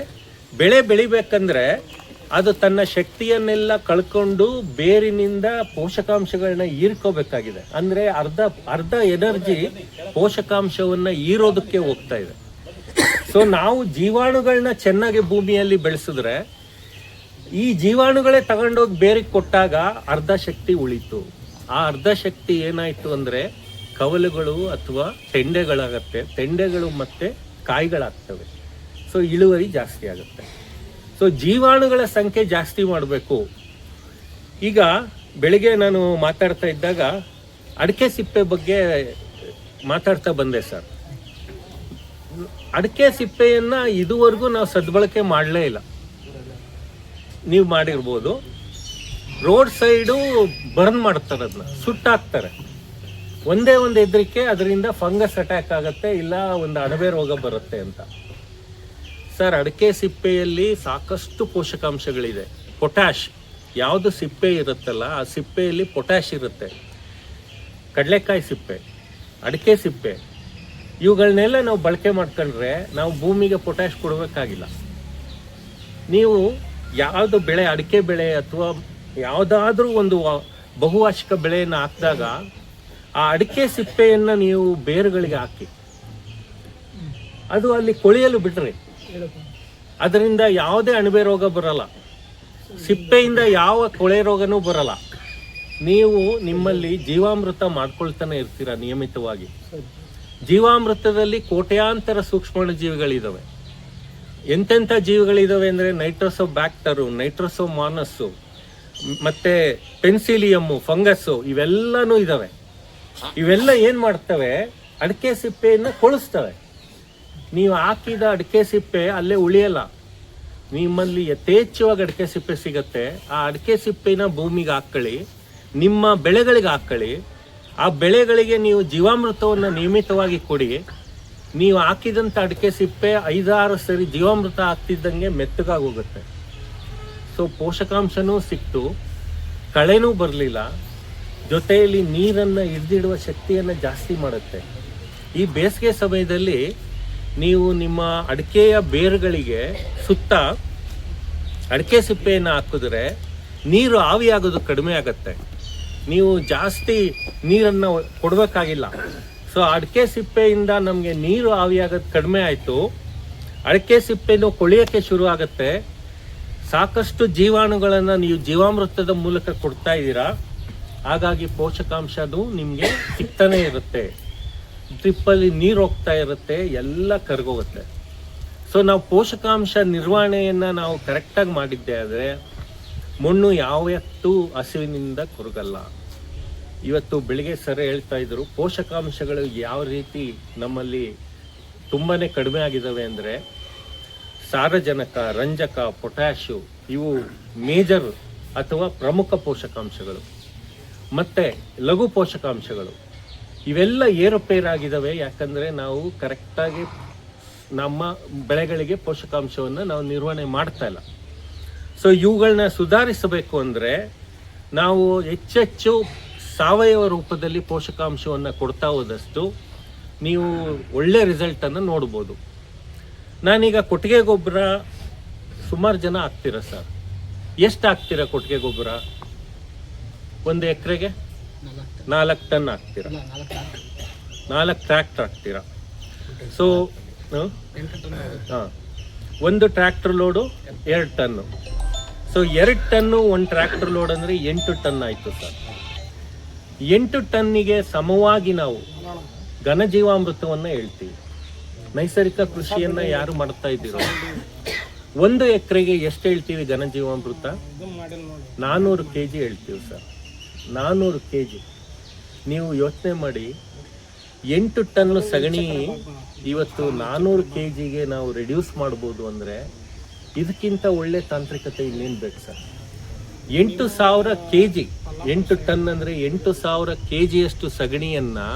ಬೆಳೆ ಬೆಳಿಬೇಕಂದ್ರೆ ಅದು ತನ್ನ ಶಕ್ತಿಯನ್ನೆಲ್ಲ ಕಳ್ಕೊಂಡು ಬೇರಿನಿಂದ ಪೋಷಕಾಂಶಗಳನ್ನ ಹೀರ್ಕೋಬೇಕಾಗಿದೆ. ಅಂದರೆ ಅರ್ಧ ಎನರ್ಜಿ ಪೋಷಕಾಂಶವನ್ನು ಹೀರೋದಕ್ಕೆ ಹೋಗ್ತಾ ಇದೆ. ಸೊ ನಾವು ಜೀವಾಣುಗಳನ್ನ ಚೆನ್ನಾಗಿ ಭೂಮಿಯಲ್ಲಿ ಬೆಳೆಸಿದ್ರೆ ಈ ಜೀವಾಣುಗಳೇ ತಗೊಂಡೋಗಿ ಬೇರಿಗೆ ಕೊಟ್ಟಾಗ ಅರ್ಧ ಶಕ್ತಿ ಉಳಿತು. ಆ ಅರ್ಧ ಶಕ್ತಿ ಏನಾಯ್ತು ಅಂದರೆ ಕವಲುಗಳು ಅಥವಾ ತೆಂಡೆಗಳಾಗತ್ತೆ, ತೆಂಡೆಗಳು ಮತ್ತೆ ಕಾಯಿಗಳಾಗ್ತವೆ. ಸೊ ಇಳುವರಿ ಜಾಸ್ತಿ ಆಗುತ್ತೆ. ಸೊ ಜೀವಾಣುಗಳ ಸಂಖ್ಯೆ ಜಾಸ್ತಿ ಮಾಡಬೇಕು. ಈಗ ಬೆಳಿಗ್ಗೆ ನಾನು ಮಾತಾಡ್ತಾ ಇದ್ದಾಗ ಅಡಿಕೆ ಸಿಪ್ಪೆ ಬಗ್ಗೆ ಮಾತಾಡ್ತಾ ಬಂದೆ ಸರ್. ಅಡಿಕೆ ಸಿಪ್ಪೆಯನ್ನ ಇದುವರೆಗೂ ನಾವು ಸದ್ಬಳಕೆ ಮಾಡಲೇ ಇಲ್ಲ. ನೀವು ಮಾಡಿರ್ಬೋದು. ರೋಡ್ ಸೈಡು ಬರ್ನ್ ಮಾಡ್ತಾರೆ, ಅದನ್ನ ಸುಟ್ಟಾಕ್ತಾರೆ. ಒಂದೇ ಒಂದು ಹೆದರಿಕೆ, ಅದರಿಂದ ಫಂಗಸ್ ಅಟ್ಯಾಕ್ ಆಗುತ್ತೆ, ಇಲ್ಲ ಒಂದು ಅಣಬೆ ರೋಗ ಬರುತ್ತೆ ಅಂತ. ಸರ್, ಅಡಿಕೆ ಸಿಪ್ಪೆಯಲ್ಲಿ ಸಾಕಷ್ಟು ಪೋಷಕಾಂಶಗಳಿದೆ. ಪೊಟ್ಯಾಶ್ ಯಾವುದು ಸಿಪ್ಪೆ ಇರುತ್ತಲ್ಲ ಆ ಸಿಪ್ಪೆಯಲ್ಲಿ ಪೊಟ್ಯಾಶ್ ಇರುತ್ತೆ. ಕಡಲೆಕಾಯಿ ಸಿಪ್ಪೆ, ಅಡಿಕೆ ಸಿಪ್ಪೆ, ಇವುಗಳನ್ನೆಲ್ಲ ನಾವು ಬಳಕೆ ಮಾಡ್ಕೊಂಡ್ರೆ ನಾವು ಭೂಮಿಗೆ ಪೊಟ್ಯಾಶ್ ಕೊಡಬೇಕಾಗಿಲ್ಲ. ನೀವು ಯಾವುದು ಬೆಳೆ, ಅಡಿಕೆ ಬೆಳೆ ಅಥವಾ ಯಾವುದಾದ್ರೂ ಒಂದು ಬಹುವಾರ್ಷಿಕ ಬೆಳೆಯನ್ನು ಹಾಕಿದಾಗ ಆ ಅಡಿಕೆ ಸಿಪ್ಪೆಯನ್ನು ನೀವು ಬೇರುಗಳಿಗೆ ಹಾಕಿ ಅದು ಅಲ್ಲಿ ಕೊಳೆಯಲು ಬಿಟ್ರಿ, ಅದರಿಂದ ಯಾವುದೇ ಅಣಬೆ ರೋಗ ಬರಲ್ಲ, ಸಿಪ್ಪೆಯಿಂದ ಯಾವ ಕೊಳೆ ರೋಗನೂ ಬರಲ್ಲ. ನೀವು ನಿಮ್ಮಲ್ಲಿ ಜೀವಾಮೃತ ಮಾಡ್ಕೊಳ್ತಾನೆ ಇರ್ತೀರ ನಿಯಮಿತವಾಗಿ. ಜೀವಾಮೃತದಲ್ಲಿ ಕೋಟ್ಯಾಂತರ ಸೂಕ್ಷ್ಮಾಣು ಜೀವಿಗಳಿದಾವೆ. ಎಂತೆಂಥ ಜೀವಿಗಳಿದಾವೆ ಅಂದರೆ ನೈಟ್ರೋಸೋಬ್ಯಾಕ್ಟರು, ನೈಟ್ರೋಸೋಮಾನಸ್ಸು, ಮತ್ತೆ ಪೆನ್ಸಿಲಿಯಮ್ಮು, ಫಂಗಸ್ಸು, ಇವೆಲ್ಲನೂ ಇದಾವೆ. ಇವೆಲ್ಲ ಏನು ಮಾಡ್ತವೆ? ಅಡಿಕೆ ಸಿಪ್ಪೆಯನ್ನು ಕೊಳಿಸ್ತವೆ. ನೀವು ಹಾಕಿದ ಅಡಿಕೆ ಸಿಪ್ಪೆ ಅಲ್ಲೇ ಉಳಿಯಲ್ಲ. ನಿಮ್ಮಲ್ಲಿ ಯಥೇಚ್ಛವಾಗಿ ಅಡಿಕೆ ಸಿಪ್ಪೆ ಸಿಗತ್ತೆ. ಆ ಅಡಿಕೆ ಸಿಪ್ಪೆನ ಭೂಮಿಗೆ ಹಾಕೊಳ್ಳಿ, ನಿಮ್ಮ ಬೆಳೆಗಳಿಗೆ ಹಾಕೊಳ್ಳಿ. ಆ ಬೆಳೆಗಳಿಗೆ ನೀವು ಜೀವಾಮೃತವನ್ನು ನಿಯಮಿತವಾಗಿ ಕೊಡಿ. ನೀವು ಹಾಕಿದಂಥ ಅಡಿಕೆ ಸಿಪ್ಪೆ 5-6 ಸರಿ ಜೀವಾಮೃತ ಹಾಕ್ತಿದ್ದಂಗೆ ಮೆತ್ತಗಾಗಿ ಹೋಗುತ್ತೆ. ಸೊ ಪೋಷಕಾಂಶನೂ ಸಿಕ್ತು, ಕಳೆನೂ ಬರಲಿಲ್ಲ, ಜೊತೆಯಲ್ಲಿ ನೀರನ್ನು ಹಿಡಿದಿಡುವ ಶಕ್ತಿಯನ್ನು ಜಾಸ್ತಿ ಮಾಡುತ್ತೆ. ಈ ಬೇಸಿಗೆ ಸಮಯದಲ್ಲಿ ನೀವು ನಿಮ್ಮ ಅಡಿಕೆಯ ಬೇರುಗಳಿಗೆ ಸುತ್ತ ಅಡಿಕೆ ಸಿಪ್ಪೆಯನ್ನು ಹಾಕಿದ್ರೆ ನೀರು ಆವಿಯಾಗೋದು ಕಡಿಮೆ ಆಗುತ್ತೆ. ನೀವು ಜಾಸ್ತಿ ನೀರನ್ನು ಕೊಡಬೇಕಾಗಿಲ್ಲ. ಸೊ ಅಡಿಕೆ ಸಿಪ್ಪೆಯಿಂದ ನಮಗೆ ನೀರು ಆವಿಯಾಗೋದು ಕಡಿಮೆ ಆಯಿತು. ಅಡಿಕೆ ಸಿಪ್ಪೆನೂ ಕೊಳೆಯೋಕ್ಕೆ ಶುರು ಆಗುತ್ತೆ. ಸಾಕಷ್ಟು ಜೀವಾಣುಗಳನ್ನು ನೀವು ಜೀವಾಮೃತದ ಮೂಲಕ ಕೊಡ್ತಾ ಇದ್ದೀರಾ. ಹಾಗಾಗಿ ಪೋಷಕಾಂಶನೂ ನಿಮಗೆ ಸಿಗ್ತಾನೆ ಇರುತ್ತೆ. ಡ್ರಿಪ್ಪಲ್ಲಿ ನೀರು ಹೋಗ್ತಾ ಇರುತ್ತೆ, ಎಲ್ಲ ಕರಗೋಗುತ್ತೆ. ಸೊ ನಾವು ಪೋಷಕಾಂಶ ನಿರ್ವಹಣೆಯನ್ನು ನಾವು ಕರೆಕ್ಟಾಗಿ ಮಾಡಿದ್ದೆ ಆದರೆ ಮಣ್ಣು ಯಾವತ್ತೂ ಹಸಿವಿನಿಂದ ಕೊರಗಲ್ಲ. ಇವತ್ತು ಬೆಳಿಗ್ಗೆ ಸರ್ ಹೇಳ್ತಾ ಇದ್ರು, ಪೋಷಕಾಂಶಗಳು ಯಾವ ರೀತಿ ನಮ್ಮಲ್ಲಿ ತುಂಬಾ ಕಡಿಮೆ ಆಗಿದ್ದಾವೆ ಅಂದರೆ ಸಾರಜನಕ, ರಂಜಕ, ಪೊಟ್ಯಾಶು ಇವು ಮೇಜರ್ ಅಥವಾ ಪ್ರಮುಖ ಪೋಷಕಾಂಶಗಳು. ಮತ್ತು ಲಘು ಪೋಷಕಾಂಶಗಳು ಇವೆಲ್ಲ ಏರುಪೇರಾಗಿದ್ದಾವೆ. ಯಾಕಂದರೆ ನಾವು ಕರೆಕ್ಟಾಗಿ ನಮ್ಮ ಬೆಳೆಗಳಿಗೆ ಪೋಷಕಾಂಶವನ್ನು ನಾವು ನಿರ್ವಹಣೆ ಮಾಡ್ತಾ ಇಲ್ಲ. ಸೊ ಇವುಗಳನ್ನ ಸುಧಾರಿಸಬೇಕು ಅಂದರೆ ನಾವು ಹೆಚ್ಚೆಚ್ಚು ಸಾವಯವ ರೂಪದಲ್ಲಿ ಪೋಷಕಾಂಶವನ್ನು ಕೊಡ್ತಾ ಹೋದಷ್ಟು ನೀವು ಒಳ್ಳೆ ರಿಸಲ್ಟನ್ನು ನೋಡ್ಬೋದು. ನಾನೀಗ ಕೊಟ್ಟಿಗೆ ಗೊಬ್ಬರ ಸುಮಾರು ಜನ ಹಾಕ್ತೀರ ಸರ್. ಎಷ್ಟು ಹಾಕ್ತೀರಾ ಕೊಟ್ಟಿಗೆ ಗೊಬ್ಬರ? ಒಂದು ಎಕರೆಗೆ 4 ಟನ್ ಹಾಕ್ತೀರಾ, 4 ಟ್ರ್ಯಾಕ್ಟರ್ ಹಾಕ್ತೀರಾ. ಸೊ ಒಂದು tractor load 2 ton. So 2 ton ಒಂದು ಟ್ರ್ಯಾಕ್ಟರ್ ಲೋಡ್ ಅಂದರೆ 8 ಟನ್ ಆಯಿತು ಸರ್. 8 ಟನ್ನಿಗೆ ಸಮವಾಗಿ ನಾವು ಘನಜೀವಾಮೃತವನ್ನು ಹೇಳ್ತೀವಿ. ನೈಸರ್ಗಿಕ ಕೃಷಿಯನ್ನು ಯಾರು ಮಾಡ್ತಾ ಇದ್ದೀರೋ 1 ಎಕರೆಗೆ ಎಷ್ಟು ಹೇಳ್ತೀವಿ ಘನಜೀವಾಮೃತ? 400 kg ಹೇಳ್ತೀವಿ ಸರ್. 400 kg. ನೀವು ಯೋಚನೆ ಮಾಡಿ, 8 ಟನ್ನು ಸಗಣಿ ಇವತ್ತು 400 kgಗೆ ನಾವು ರಿಡ್ಯೂಸ್ ಮಾಡ್ಬೋದು ಅಂದರೆ ಇದಕ್ಕಿಂತ ಒಳ್ಳೆ ತಾಂತ್ರಿಕತೆ ಇನ್ನೇನು ಬೇಕು ಸರ್? 8,000 kg, 8 ಟನ್ ಅಂದರೆ 8,000 kgಯಷ್ಟು ಸಗಣಿಯನ್ನು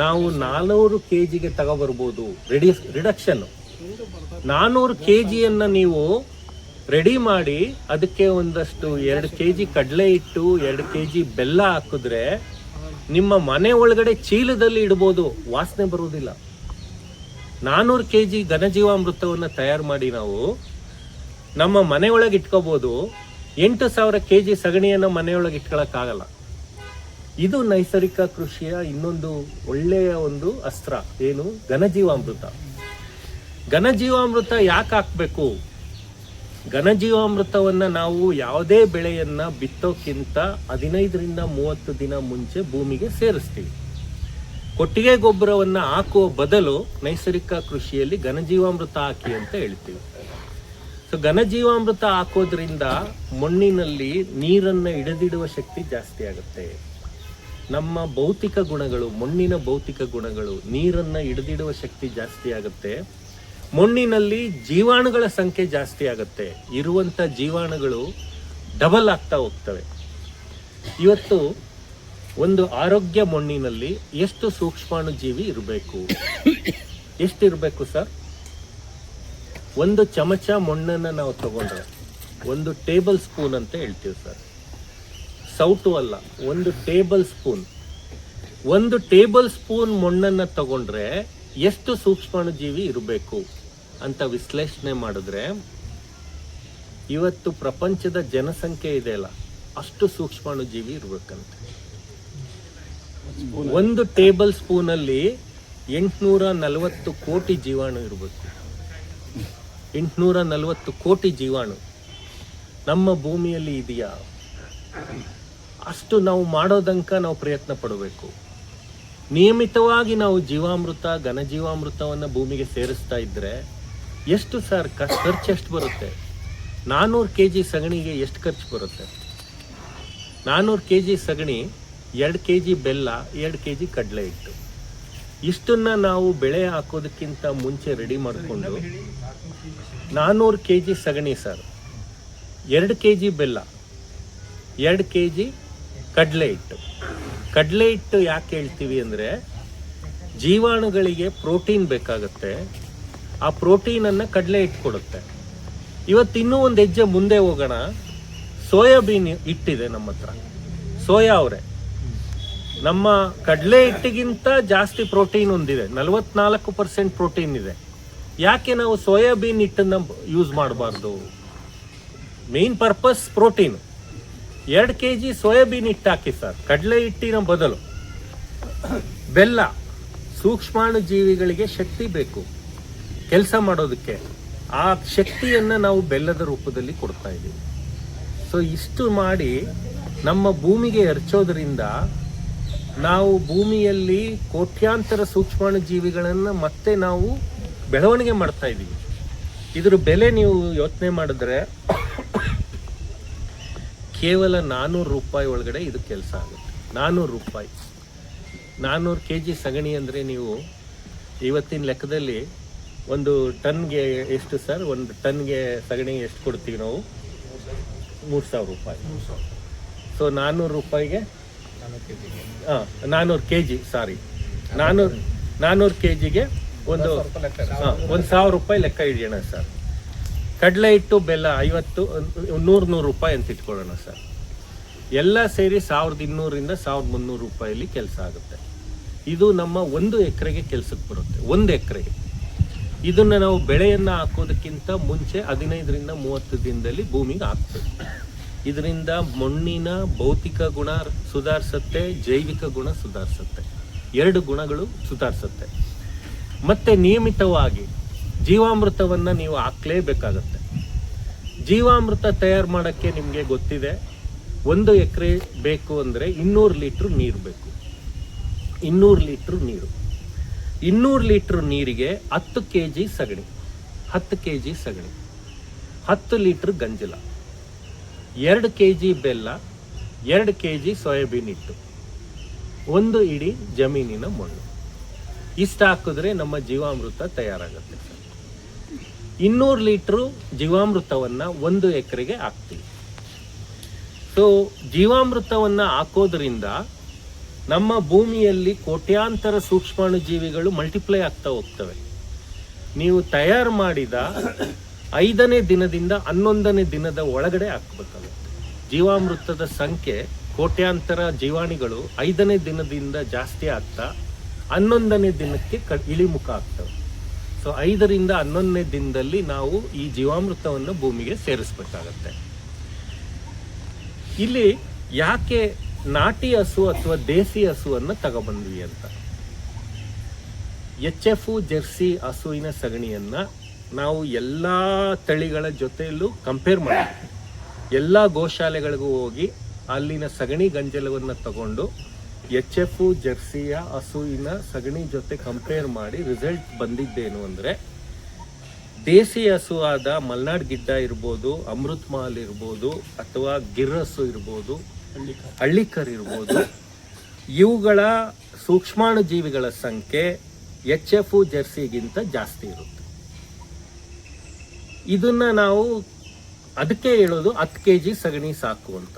ನಾವು 400 kgಗೆ ತಗೊಬರ್ಬೋದು. ರಿಡಕ್ಷನ್ನು 400 kgಯನ್ನು ನೀವು ರೆಡಿ ಮಾಡಿ ಅದಕ್ಕೆ ಒಂದಷ್ಟು 2 kg ಕಡಲೆ ಹಿಟ್ಟು, 2 kg ಬೆಲ್ಲ ಹಾಕಿದ್ರೆ ನಿಮ್ಮ ಮನೆ ಒಳಗಡೆ ಚೀಲದಲ್ಲಿ ಇಡ್ಬೋದು, ವಾಸನೆ ಬರುವುದಿಲ್ಲ. 400 kg ಘನಜೀವಾಮೃತವನ್ನು ತಯಾರು ಮಾಡಿ ನಾವು ನಮ್ಮ ಮನೆಯೊಳಗೆ ಇಟ್ಕೋಬೋದು. 8,000 kg ಸಗಣಿಯನ್ನು ಮನೆಯೊಳಗೆ ಇಟ್ಕೊಳ್ಳೋಕ್ಕಾಗಲ್ಲ. ಇದು ನೈಸರ್ಗಿಕ ಕೃಷಿಯ ಇನ್ನೊಂದು ಒಳ್ಳೆಯ ಒಂದು ಅಸ್ತ್ರ. ಏನು? ಘನಜೀವಾಮೃತ. ಘನಜೀವಾಮೃತ ಯಾಕೆ ಹಾಕಬೇಕು? ಘನಜೀವಾಮೃತವನ್ನು ನಾವು ಯಾವುದೇ ಬೆಳೆಯನ್ನು ಬಿತ್ತೋಕ್ಕಿಂತ 15ರಿಂದ 30 ದಿನ ಮುಂಚೆ ಭೂಮಿಗೆ ಸೇರಿಸ್ತೀವಿ. ಕೊಟ್ಟಿಗೆ ಗೊಬ್ಬರವನ್ನು ಹಾಕುವ ಬದಲು ನೈಸರ್ಗಿಕ ಕೃಷಿಯಲ್ಲಿ ಘನಜೀವಾಮೃತ ಹಾಕಿ ಅಂತ ಹೇಳ್ತೀವಿ. ಸೊ ಘನಜೀವಾಮೃತ ಹಾಕೋದ್ರಿಂದ ಮಣ್ಣಿನಲ್ಲಿ ನೀರನ್ನು ಹಿಡಿದಿಡುವ ಶಕ್ತಿ ಜಾಸ್ತಿ ಆಗುತ್ತೆ. ನಮ್ಮ ಭೌತಿಕ ಗುಣಗಳು, ಮಣ್ಣಿನ ಭೌತಿಕ ಗುಣಗಳು, ನೀರನ್ನು ಹಿಡಿದಿಡುವ ಶಕ್ತಿ ಜಾಸ್ತಿ ಆಗುತ್ತೆ. ಮಣ್ಣಿನಲ್ಲಿ ಜೀವಾಣುಗಳ ಸಂಖ್ಯೆ ಜಾಸ್ತಿ ಆಗುತ್ತೆ. ಇರುವಂಥ ಜೀವಾಣುಗಳು ಡಬಲ್ ಆಗ್ತಾ ಹೋಗ್ತವೆ. ಇವತ್ತು ಒಂದು ಆರೋಗ್ಯ ಮಣ್ಣಿನಲ್ಲಿ ಎಷ್ಟು ಸೂಕ್ಷ್ಮಾಣು ಜೀವಿ ಇರಬೇಕು? ಎಷ್ಟಿರಬೇಕು ಸರ್? 1 ಚಮಚ ಮಣ್ಣನ್ನು ನಾವು ತಗೊಂಡ್ರೆ 1 ಟೇಬಲ್ ಸ್ಪೂನ್ ಅಂತ ಹೇಳ್ತೀವಿ ಸರ್, ಸೌಟು ಅಲ್ಲ, 1 ಟೇಬಲ್ ಸ್ಪೂನ್. 1 ಟೇಬಲ್ ಸ್ಪೂನ್ ಮಣ್ಣನ್ನು ತಗೊಂಡ್ರೆ ಎಷ್ಟು ಸೂಕ್ಷ್ಮಾಣುಜೀವಿ ಇರಬೇಕು ಅಂತ ವಿಶ್ಲೇಷಣೆ ಮಾಡಿದ್ರೆ ಇವತ್ತು ಪ್ರಪಂಚದ ಜನಸಂಖ್ಯೆ ಇದೆಯಲ್ಲ ಅಷ್ಟು ಸೂಕ್ಷ್ಮಾಣುಜೀವಿ ಇರ್ಬೇಕಂತೆ. 1 ಟೇಬಲ್ ಸ್ಪೂನಲ್ಲಿ 840 ಕೋಟಿ ಜೀವಾಣು ಇರಬೇಕು. 840 ಕೋಟಿ ಜೀವಾಣು ನಮ್ಮ ಭೂಮಿಯಲ್ಲಿ ಇದೆಯಾ? ಅಷ್ಟು ನಾವು ಮಾಡೋದಂಕ ನಾವು ಪ್ರಯತ್ನ ಪಡಬೇಕು. ನಿಯಮಿತವಾಗಿ ನಾವು ಜೀವಾಮೃತ, ಘನಜೀವಾಮೃತವನ್ನು ಭೂಮಿಗೆ ಸೇರಿಸ್ತಾ ಇದ್ರೆ ಎಷ್ಟು ಸರ್ ಖರ್ಚು ಎಷ್ಟು ಬರುತ್ತೆ? 400 kg ಸಗಣಿಗೆ ಎಷ್ಟು ಖರ್ಚು ಬರುತ್ತೆ? 400 kg ಸಗಣಿ, 2 kg ಬೆಲ್ಲ, 2 kg ಕಡಲೆ ಹಿಟ್ಟು. ಇಷ್ಟನ್ನ ನಾವು ಬೆಳೆ ಹಾಕೋದಕ್ಕಿಂತ ಮುಂಚೆ ರೆಡಿ ಮಾಡಿಕೊಂಡು 400 kg ಸಗಣಿ ಸರ್, 2 kg ಬೆಲ್ಲ, 2 kg ಕಡಲೆ ಹಿಟ್ಟು. ಕಡಲೆ ಹಿಟ್ಟು ಯಾಕೆ ಹೇಳ್ತೀವಿ ಅಂದರೆ ಜೀವಾಣುಗಳಿಗೆ ಪ್ರೋಟೀನ್ ಬೇಕಾಗುತ್ತೆ. ಆ ಪ್ರೋಟೀನನ್ನು ಕಡಲೆ ಹಿಟ್ಟು ಕೊಡುತ್ತೆ. ಇವತ್ತಿನ್ನೂ ಒಂದು ಹೆಜ್ಜೆ ಮುಂದೆ ಹೋಗೋಣ. ಸೋಯಾಬೀನ್ ಹಿಟ್ಟಿದೆ ನಮ್ಮ ಹತ್ರ, ಸೋಯಾ ಅವರೆ. ನಮ್ಮ ಕಡಲೆ ಹಿಟ್ಟಿಗಿಂತ ಜಾಸ್ತಿ ಪ್ರೋಟೀನ್ ಹೊಂದಿದೆ, 44% ಪ್ರೋಟೀನ್ ಇದೆ. ಯಾಕೆ ನಾವು ಸೋಯಾಬೀನ್ ಹಿಟ್ಟನ್ನು ಯೂಸ್ ಮಾಡಬಾರ್ದು? Main purpose protein. 2 kg soybean ಹಿಟ್ಟು ಹಾಕಿ ಸರ್, ಕಡಲೆ ಹಿಟ್ಟಿನ ಬದಲು. ಬೆಲ್ಲ, ಸೂಕ್ಷ್ಮಾಣು ಜೀವಿಗಳಿಗೆ ಶಕ್ತಿ ಬೇಕು ಕೆಲಸ ಮಾಡೋದಕ್ಕೆ. ಆ ಶಕ್ತಿಯನ್ನು ನಾವು ಬೆಲ್ಲದ ರೂಪದಲ್ಲಿ ಕೊಡ್ತಾ ಇದ್ದೀವಿ. ಸೊ ಇಷ್ಟು ಮಾಡಿ ನಮ್ಮ ಭೂಮಿಗೆ ಎರಚೋದ್ರಿಂದ ನಾವು ಭೂಮಿಯಲ್ಲಿ ಕೋಟ್ಯಾಂತರ ಸೂಕ್ಷ್ಮಾಣು ಜೀವಿಗಳನ್ನು ಮತ್ತೆ ನಾವು ಬೆಳವಣಿಗೆ ಮಾಡ್ತಾ ಇದ್ದೀವಿ. ಇದ್ರ ಬೆಲೆ ನೀವು ಯೋಚನೆ ಮಾಡಿದ್ರೆ ಕೇವಲ 400 ರೂಪಾಯಿ ಒಳಗಡೆ ಇದು ಕೆಲಸ ಆಗುತ್ತೆ. 400 ರೂಪಾಯಿ. 400 kg ಸಗಣಿ ಅಂದರೆ ನೀವು ಇವತ್ತಿನ ಲೆಕ್ಕದಲ್ಲಿ 1 ಟನ್ಗೆ ಎಷ್ಟು ಸರ್? 1 ಟನ್ಗೆ ಸಗಣಿ ಎಷ್ಟು ಕೊಡ್ತೀವಿ ನಾವು? 3000 ರೂಪಾಯಿ. ಸೊ 400 ರೂಪಾಯಿಗೆ 400 kg, ಸಾರಿ, 400 kgಗೆ 1,000 ರೂಪಾಯಿ ಲೆಕ್ಕ ಹಿಡಿಯೋಣ ಸರ್. ಕಡಲೆ ಹಿಟ್ಟು, ಬೆಲ್ಲ 50, 100 ರೂಪಾಯಿ ಅಂತ ಇಟ್ಕೊಳ್ಳೋಣ ಸರ್. ಎಲ್ಲ ಸೇರಿ 1200ರಿಂದ 1300 ರೂಪಾಯಲ್ಲಿ ಕೆಲಸ ಆಗುತ್ತೆ. ಇದು ನಮ್ಮ 1 ಎಕರೆಗೆ ಕೆಲಸಕ್ಕೆ ಬರುತ್ತೆ. 1 ಎಕರೆಗೆ. ಇದನ್ನು ನಾವು ಬೆಳೆಯನ್ನು ಹಾಕೋದಕ್ಕಿಂತ ಮುಂಚೆ 15ರಿಂದ 30 ದಿನದಲ್ಲಿ ಭೂಮಿಗೆ ಹಾಕ್ಬೇಕು. ಇದರಿಂದ ಮಣ್ಣಿನ ಭೌತಿಕ ಗುಣ ಸುಧಾರಿಸುತ್ತೆ, ಜೈವಿಕ ಗುಣ ಸುಧಾರಿಸುತ್ತೆ. 2 ಗುಣಗಳು ಸುಧಾರಿಸುತ್ತೆ. ಮತ್ತೆ ನಿಯಮಿತವಾಗಿ ಜೀವಾಮೃತವನ್ನು ನೀವು ಹಾಕ್ಲೇಬೇಕಾಗತ್ತೆ. ಜೀವಾಮೃತ ತಯಾರು ಮಾಡೋಕ್ಕೆ ನಿಮಗೆ ಗೊತ್ತಿದೆ, 1 ಎಕರೆ ಬೇಕು ಅಂದರೆ 200 ಲೀಟ್ರ್ ನೀರು ಬೇಕು. 200 ಲೀಟ್ರ್ ನೀರು. 200 ಲೀಟ್ರ್ ನೀರಿಗೆ 10 kg ಸಗಣಿ, 10 kg ಸಗಣಿ, 10 ಲೀಟ್ರ್ ಗಂಜಲ, 2 kg ಬೆಲ್ಲ, 2 kg ಸೋಯಾಬೀನ್ ಹಿಟ್ಟು, 1 ಇಡೀ ಜಮೀನಿನ ಮಣ್ಣು. ಇಷ್ಟು ಹಾಕಿದ್ರೆ ನಮ್ಮ ಜೀವಾಮೃತ ತಯಾರಾಗುತ್ತೆ. 200 ಲೀಟ್ರು ಜೀವಾಮೃತವನ್ನು 1 ಎಕರೆಗೆ ಹಾಕ್ತೀವಿ. ಸೊ ಜೀವಾಮೃತವನ್ನು ಹಾಕೋದ್ರಿಂದ ನಮ್ಮ ಭೂಮಿಯಲ್ಲಿ ಕೋಟ್ಯಾಂತರ ಸೂಕ್ಷ್ಮಾಣು ಜೀವಿಗಳು ಮಲ್ಟಿಪ್ಲೈ ಆಗ್ತಾ ಹೋಗ್ತವೆ. ನೀವು ತಯಾರು ಮಾಡಿದ 5ನೇ ದಿನದಿಂದ 11ನೇ ದಿನದ ಒಳಗಡೆ ಹಾಕಬೇಕಾಗುತ್ತೆ. ಜೀವಾಮೃತದ ಸಂಖ್ಯೆ, ಕೋಟ್ಯಾಂತರ ಜೀವಾಣುಗಳು 5ನೇ ದಿನದಿಂದ ಜಾಸ್ತಿ ಆಗ್ತಾ 11ನೇ ದಿನಕ್ಕೆ ಇಳಿಮುಖ ಆಗ್ತವೆ. ಸೊ 5ರಿಂದ 11ನೇ ದಿನದಲ್ಲಿ ನಾವು ಈ ಜೀವಾಮೃತವನ್ನು ಭೂಮಿಗೆ ಸೇರಿಸಬೇಕಾಗತ್ತೆ. ಇಲ್ಲಿ ಯಾಕೆ ನಾಟಿ ಹಸು ಅಥವಾ ದೇಸಿ ಹಸುವನ್ನು ತಗೊಬಂದ್ವಿ ಅಂತ, HF ಜೆರ್ಸಿ ಹಸುವಿನ ಸಗಣಿಯನ್ನು ನಾವು ಎಲ್ಲ ತಳಿಗಳ ಜೊತೆಯಲ್ಲೂ ಕಂಪೇರ್ ಮಾಡ್ತೀವಿ. ಎಲ್ಲ ಗೋಶಾಲೆಗಳಿಗೂ ಹೋಗಿ ಅಲ್ಲಿನ ಸಗಣಿ ಗಂಜಲವನ್ನು ತಗೊಂಡು HF ಜೆರ್ಸಿಯ ಹಸುವಿನ ಸಗಣಿ ಜೊತೆ ಕಂಪೇರ್ ಮಾಡಿ ರಿಸಲ್ಟ್ ಬಂದಿದ್ದೇನು ಅಂದರೆ, ದೇಸಿ ಹಸು ಆದ ಮಲ್ನಾಡ್ ಗಿಡ್ಡ ಇರ್ಬೋದು, ಅಮೃತ್ ಮಹಲ್ ಇರ್ಬೋದು, ಅಥವಾ ಗಿರ್ ಹಸು ಇರ್ಬೋದು, ಹಳ್ಳಿಕರ್ ಇರ್ಬೋದು, ಇವುಗಳ ಸೂಕ್ಷ್ಮಾಣು ಜೀವಿಗಳ ಸಂಖ್ಯೆ HF ಜೆರ್ಸಿಗಿಂತ ಜಾಸ್ತಿ ಇರುತ್ತೆ. ಇದನ್ನ ನಾವು ಅದಕ್ಕೆ ಹೇಳೋದು 10 kg ಸಗಣಿ ಸಾಕು ಅಂತ.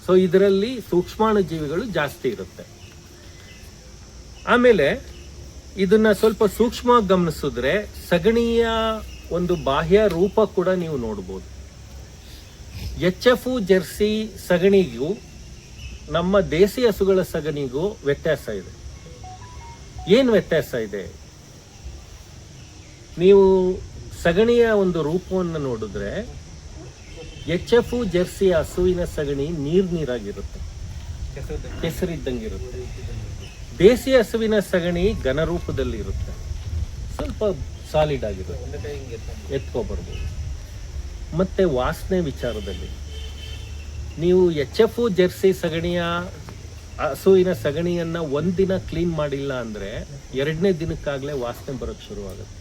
ಸೊ ಇದರಲ್ಲಿ ಸೂಕ್ಷ್ಮಾಣು ಜೀವಿಗಳು ಜಾಸ್ತಿ ಇರುತ್ತೆ. ಆಮೇಲೆ ಇದನ್ನ ಸ್ವಲ್ಪ ಸೂಕ್ಷ್ಮ ಗಮನಿಸಿದ್ರೆ ಸಗಣಿಯ ಒಂದು ಬಾಹ್ಯ ರೂಪ ಕೂಡ ನೀವು ನೋಡ್ಬೋದು. HF ಜೆರ್ಸಿ ಸಗಣಿಗೂ ನಮ್ಮ ದೇಸಿ ಹಸುಗಳ ಸಗಣಿಗೂ ವ್ಯತ್ಯಾಸ ಇದೆ. ಏನು ವ್ಯತ್ಯಾಸ ಇದೆ? ನೀವು ಸಗಣಿಯ ಒಂದು ರೂಪವನ್ನು ನೋಡಿದ್ರೆ HF ಜೆರ್ಸಿ ಹಸುವಿನ ಸಗಣಿ ನೀರಾಗಿರುತ್ತೆ, ಕೆಸರಿದ್ದಂಗಿರುತ್ತೆ. ದೇಸಿ ಹಸುವಿನ ಸಗಣಿ ಘನರೂಪದಲ್ಲಿ ಇರುತ್ತೆ, ಸ್ವಲ್ಪ ಸಾಲಿಡ್ ಆಗಿರುತ್ತೆ, ಎತ್ಕೊಬರ್ಬೋದು. ಮತ್ತೆ ವಾಸನೆ ವಿಚಾರದಲ್ಲಿ ನೀವು HF ಜೆರ್ಸಿ ಸಗಣಿಯ ಹಸುವಿನ ಸಗಣಿಯನ್ನ ಒಂದಿನ ಕ್ಲೀನ್ ಮಾಡಿಲ್ಲ ಅಂದ್ರೆ 2ನೇ ದಿನಕ್ಕಾಗಲೇ ವಾಸನೆ ಬರೋಕ್ಕೆ ಶುರುವಾಗುತ್ತೆ.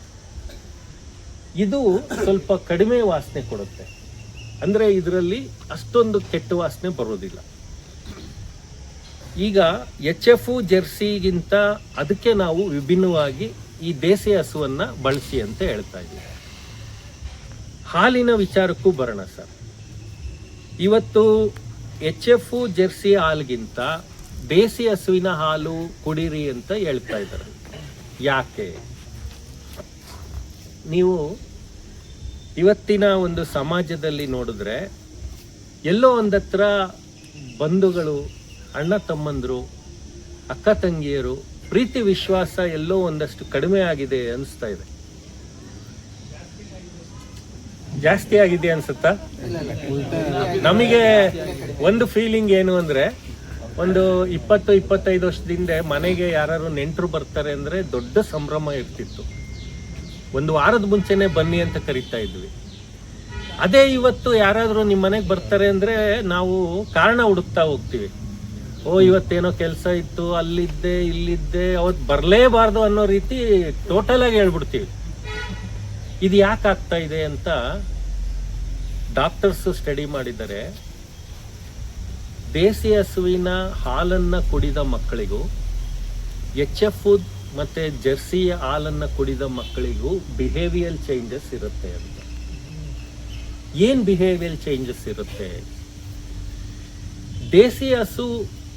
ಇದು ಸ್ವಲ್ಪ ಕಡಿಮೆ ವಾಸನೆ ಕೊಡುತ್ತೆ, ಅಂದ್ರೆ ಇದರಲ್ಲಿ ಅಷ್ಟೊಂದು ಕೆಟ್ಟ ವಾಸನೆ ಬರೋದಿಲ್ಲ. ಈಗ HF ಜೆರ್ಸಿಗಿಂತ ಅದಕ್ಕೆ ನಾವು ವಿಭಿನ್ನವಾಗಿ ಈ ದೇಸಿ ಹಸುವನ್ನ ಬಳಸಿ ಅಂತ ಹೇಳ್ತಾ ಇದ್ದೀವಿ. ಹಾಲಿನ ವಿಚಾರಕ್ಕೂ ಬರೋಣ ಸರ್. ಇವತ್ತು HF ಜೆರ್ಸಿ ಹಾಲಿಗಿಂತ ದೇಸಿ ಹಸುವಿನ ಹಾಲು ಕುಡೀರಿ ಅಂತ ಹೇಳ್ತಾ ಇದ್ದಾರೆ. ಯಾಕೆ? ನೀವು ಇವತ್ತಿನ ಒಂದು ಸಮಾಜದಲ್ಲಿ ನೋಡಿದ್ರೆ ಎಲ್ಲೋ ಒಂದತ್ರ ಬಂಧುಗಳು, ಅಣ್ಣ ತಮ್ಮಂದರು, ಅಕ್ಕ ತಂಗಿಯರು ಪ್ರೀತಿ ವಿಶ್ವಾಸ ಎಲ್ಲೋ ಒಂದಷ್ಟು ಕಡಿಮೆ ಆಗಿದೆ ಅನಿಸ್ತಾ ಇದೆ. ಜಾಸ್ತಿ ಆಗಿದೆ ಅನ್ಸುತ್ತಾ? ನಮಗೆ ಒಂದು ಫೀಲಿಂಗ್ ಏನು ಅಂದ್ರೆ, ಒಂದು 20-25 ವರ್ಷದಿಂದ ಮನೆಗೆ ಯಾರು ನೆಂಟರು ಬರ್ತಾರೆ ಅಂದ್ರೆ ದೊಡ್ಡ ಸಂಭ್ರಮ ಇರ್ತಿತ್ತು. ಒಂದು ವಾರದ ಮುಂಚೆನೆ ಬನ್ನಿ ಅಂತ ಕರಿತಾ ಇದ್ವಿ. ಅದೇ ಇವತ್ತು ಯಾರಾದರೂ ನಿಮ್ಮ ಮನೆಗೆ ಬರ್ತಾರೆ ಅಂದ್ರೆ ನಾವು ಕಾರಣ ಹುಡುಕ್ತಾ ಹೋಗ್ತೀವಿ. ಇವತ್ತೇನೋ ಕೆಲಸ ಇತ್ತು, ಅಲ್ಲಿದ್ದೆ ಇಲ್ಲಿದ್ದೆ, ಅವತ್ತು ಬರಲೇಬಾರ್ದು ಅನ್ನೋ ರೀತಿ ಟೋಟಲ್ ಆಗಿ ಹೇಳ್ಬಿಡ್ತೀವಿ. ಇದು ಯಾಕೆ ಆಗ್ತಾ ಇದೆ ಅಂತ ಡಾಕ್ಟರ್ಸ್ ಸ್ಟಡಿ ಮಾಡಿದ್ದಾರೆ. ದೇಸಿ ಹಸುವಿನ ಹಾಲನ್ನ ಕುಡಿದ ಮಕ್ಕಳಿಗೂ HF ಮತ್ತೆ ಜೆರ್ಸಿ ಹಾಲನ್ನ ಕುಡಿದ ಮಕ್ಕಳಿಗೂ ಬಿಹೇವಿಯರ್ ಚೇಂಜಸ್ ಇರುತ್ತೆ ಅಂತ. ಏನ್ ಬಿಹೇವಿಯರ್ ಚೇಂಜಸ್ ಇರುತ್ತೆ? ದೇಸಿ ಹಸು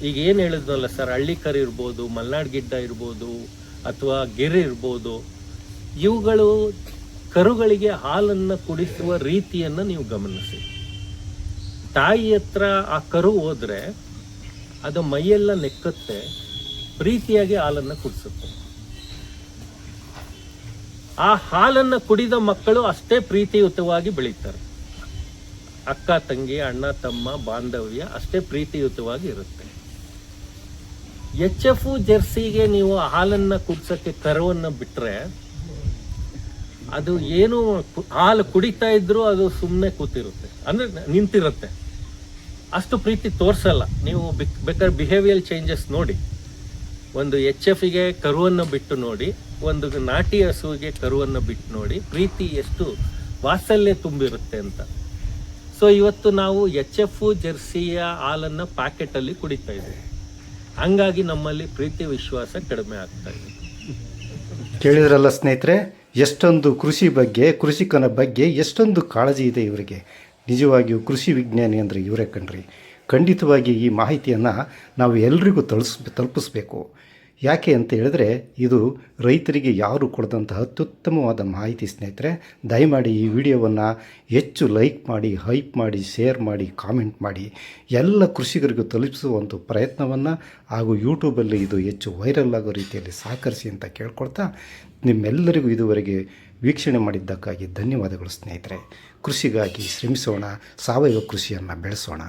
ಈಗ ಏನ್ ಹೇಳಿದ್ನಲ್ಲ ಸರ್, ಹಳ್ಳಿಕರು ಇರ್ಬೋದು, ಮಲ್ನಾಡ್ ಗಿಡ್ಡ ಇರ್ಬೋದು, ಅಥವಾ ಗೆರೆ ಇರ್ಬೋದು, ಇವುಗಳು ಕರುಗಳಿಗೆ ಹಾಲನ್ನು ಕುಡಿಸುವ ರೀತಿಯನ್ನು ನೀವು ಗಮನಿಸಿ. ತಾಯಿ ಹತ್ರ ಆ ಕರು ಹೋದ್ರೆ ಅದು ಮೈಯೆಲ್ಲ ನೆಕ್ಕುತ್ತೆ, ಪ್ರೀತಿಯಾಗಿ ಹಾಲನ್ನು ಕುಡಿಸುತ್ತೆ. ಆ ಹಾಲನ್ನು ಕುಡಿದ ಮಕ್ಕಳು ಅಷ್ಟೇ ಪ್ರೀತಿಯುತವಾಗಿ ಬೆಳೀತಾರೆ. ಅಕ್ಕ ತಂಗಿ, ಅಣ್ಣ ತಮ್ಮ ಬಾಂಧವ್ಯ ಅಷ್ಟೇ ಪ್ರೀತಿಯುತವಾಗಿ ಇರುತ್ತೆ. HF ಜೆರ್ಸಿಗೆ ನೀವು ಹಾಲನ್ನ ಕುಡ್ಸಕ್ಕೆ ಕರುವನ್ನ ಬಿಟ್ರೆ ಅದು ಏನು ಹಾಲು ಕುಡಿತಾ ಇದ್ರು ಅದು ಸುಮ್ಮನೆ ಕೂತಿರುತ್ತೆ, ಅಂದ್ರೆ ನಿಂತಿರುತ್ತೆ, ಅಷ್ಟು ಪ್ರೀತಿ ತೋರ್ಸಲ್ಲ. ನೀವು ಬೇಕಾದ್ರೆ ಬಿಹೇವಿಯರ್ ಚೇಂಜಸ್ ನೋಡಿ. ಒಂದು HFಗೆ ಕರುವನ್ನು ಬಿಟ್ಟು ನೋಡಿ, ಒಂದು ನಾಟಿ ಹಸುವಿಗೆ ಕರುವನ್ನು ಬಿಟ್ಟು ನೋಡಿ, ಪ್ರೀತಿ ಎಷ್ಟು ವಾತ್ಸಲ್ಯ ತುಂಬಿರುತ್ತೆ ಅಂತ. ಸೊ ಇವತ್ತು ನಾವು HF ಜೆರ್ಸಿಯ ಹಾಲನ್ನು ಪ್ಯಾಕೆಟಲ್ಲಿ ಕುಡಿತಾ ಇದ್ದೀವಿ. ಹಂಗಾಗಿ ನಮ್ಮಲ್ಲಿ ಪ್ರೀತಿ ವಿಶ್ವಾಸ ಕಡಿಮೆ ಆಗ್ತಾ ಇದೆ. ಕೇಳಿದ್ರಲ್ಲ ಸ್ನೇಹಿತರೆ, ಎಷ್ಟೊಂದು ಕೃಷಿ ಬಗ್ಗೆ, ಕೃಷಿಕನ ಬಗ್ಗೆ ಎಷ್ಟೊಂದು ಕಾಳಜಿ ಇದೆ ಇವರಿಗೆ. ನಿಜವಾಗಿಯೂ ಕೃಷಿ ವಿಜ್ಞಾನಿ ಅಂದರೆ ಇವರೇ ಕಣ್ರಿ. ಖಂಡಿತವಾಗಿ ಈ ಮಾಹಿತಿಯನ್ನು ನಾವು ಎಲ್ರಿಗೂ ತಲುಪಿಸ್ಬೇಕು. ಯಾಕೆ ಅಂತ ಹೇಳಿದ್ರೆ ಇದು ರೈತರಿಗೆ ಯಾರು ಕೊಡದಂತಹ ಅತ್ಯುತ್ತಮವಾದ ಮಾಹಿತಿ ಸ್ನೇಹಿತರೆ. ದಯಮಾಡಿ ಈ ವಿಡಿಯೋವನ್ನು ಹೆಚ್ಚು ಲೈಕ್ ಮಾಡಿ, ಹೈಪ್ ಮಾಡಿ, ಶೇರ್ ಮಾಡಿ, ಕಾಮೆಂಟ್ ಮಾಡಿ, ಎಲ್ಲ ಕೃಷಿಕರಿಗೂ ತಲುಪಿಸುವಂಥ ಪ್ರಯತ್ನವನ್ನು ಹಾಗೂ ಯೂಟ್ಯೂಬಲ್ಲಿ ಇದು ಹೆಚ್ಚು ವೈರಲ್ ಆಗೋ ರೀತಿಯಲ್ಲಿ ಸಹಕರಿಸಿ ಅಂತ ಕೇಳ್ಕೊಳ್ತಾ, ನಿಮ್ಮೆಲ್ಲರಿಗೂ ಇದುವರೆಗೆ ವೀಕ್ಷಣೆ ಮಾಡಿದ್ದಕ್ಕಾಗಿ ಧನ್ಯವಾದಗಳು ಸ್ನೇಹಿತರೆ. ಕೃಷಿಗಾಗಿ ಶ್ರಮಿಸೋಣ, ಸಾವಯವ ಕೃಷಿಯನ್ನು ಬೆಳೆಸೋಣ.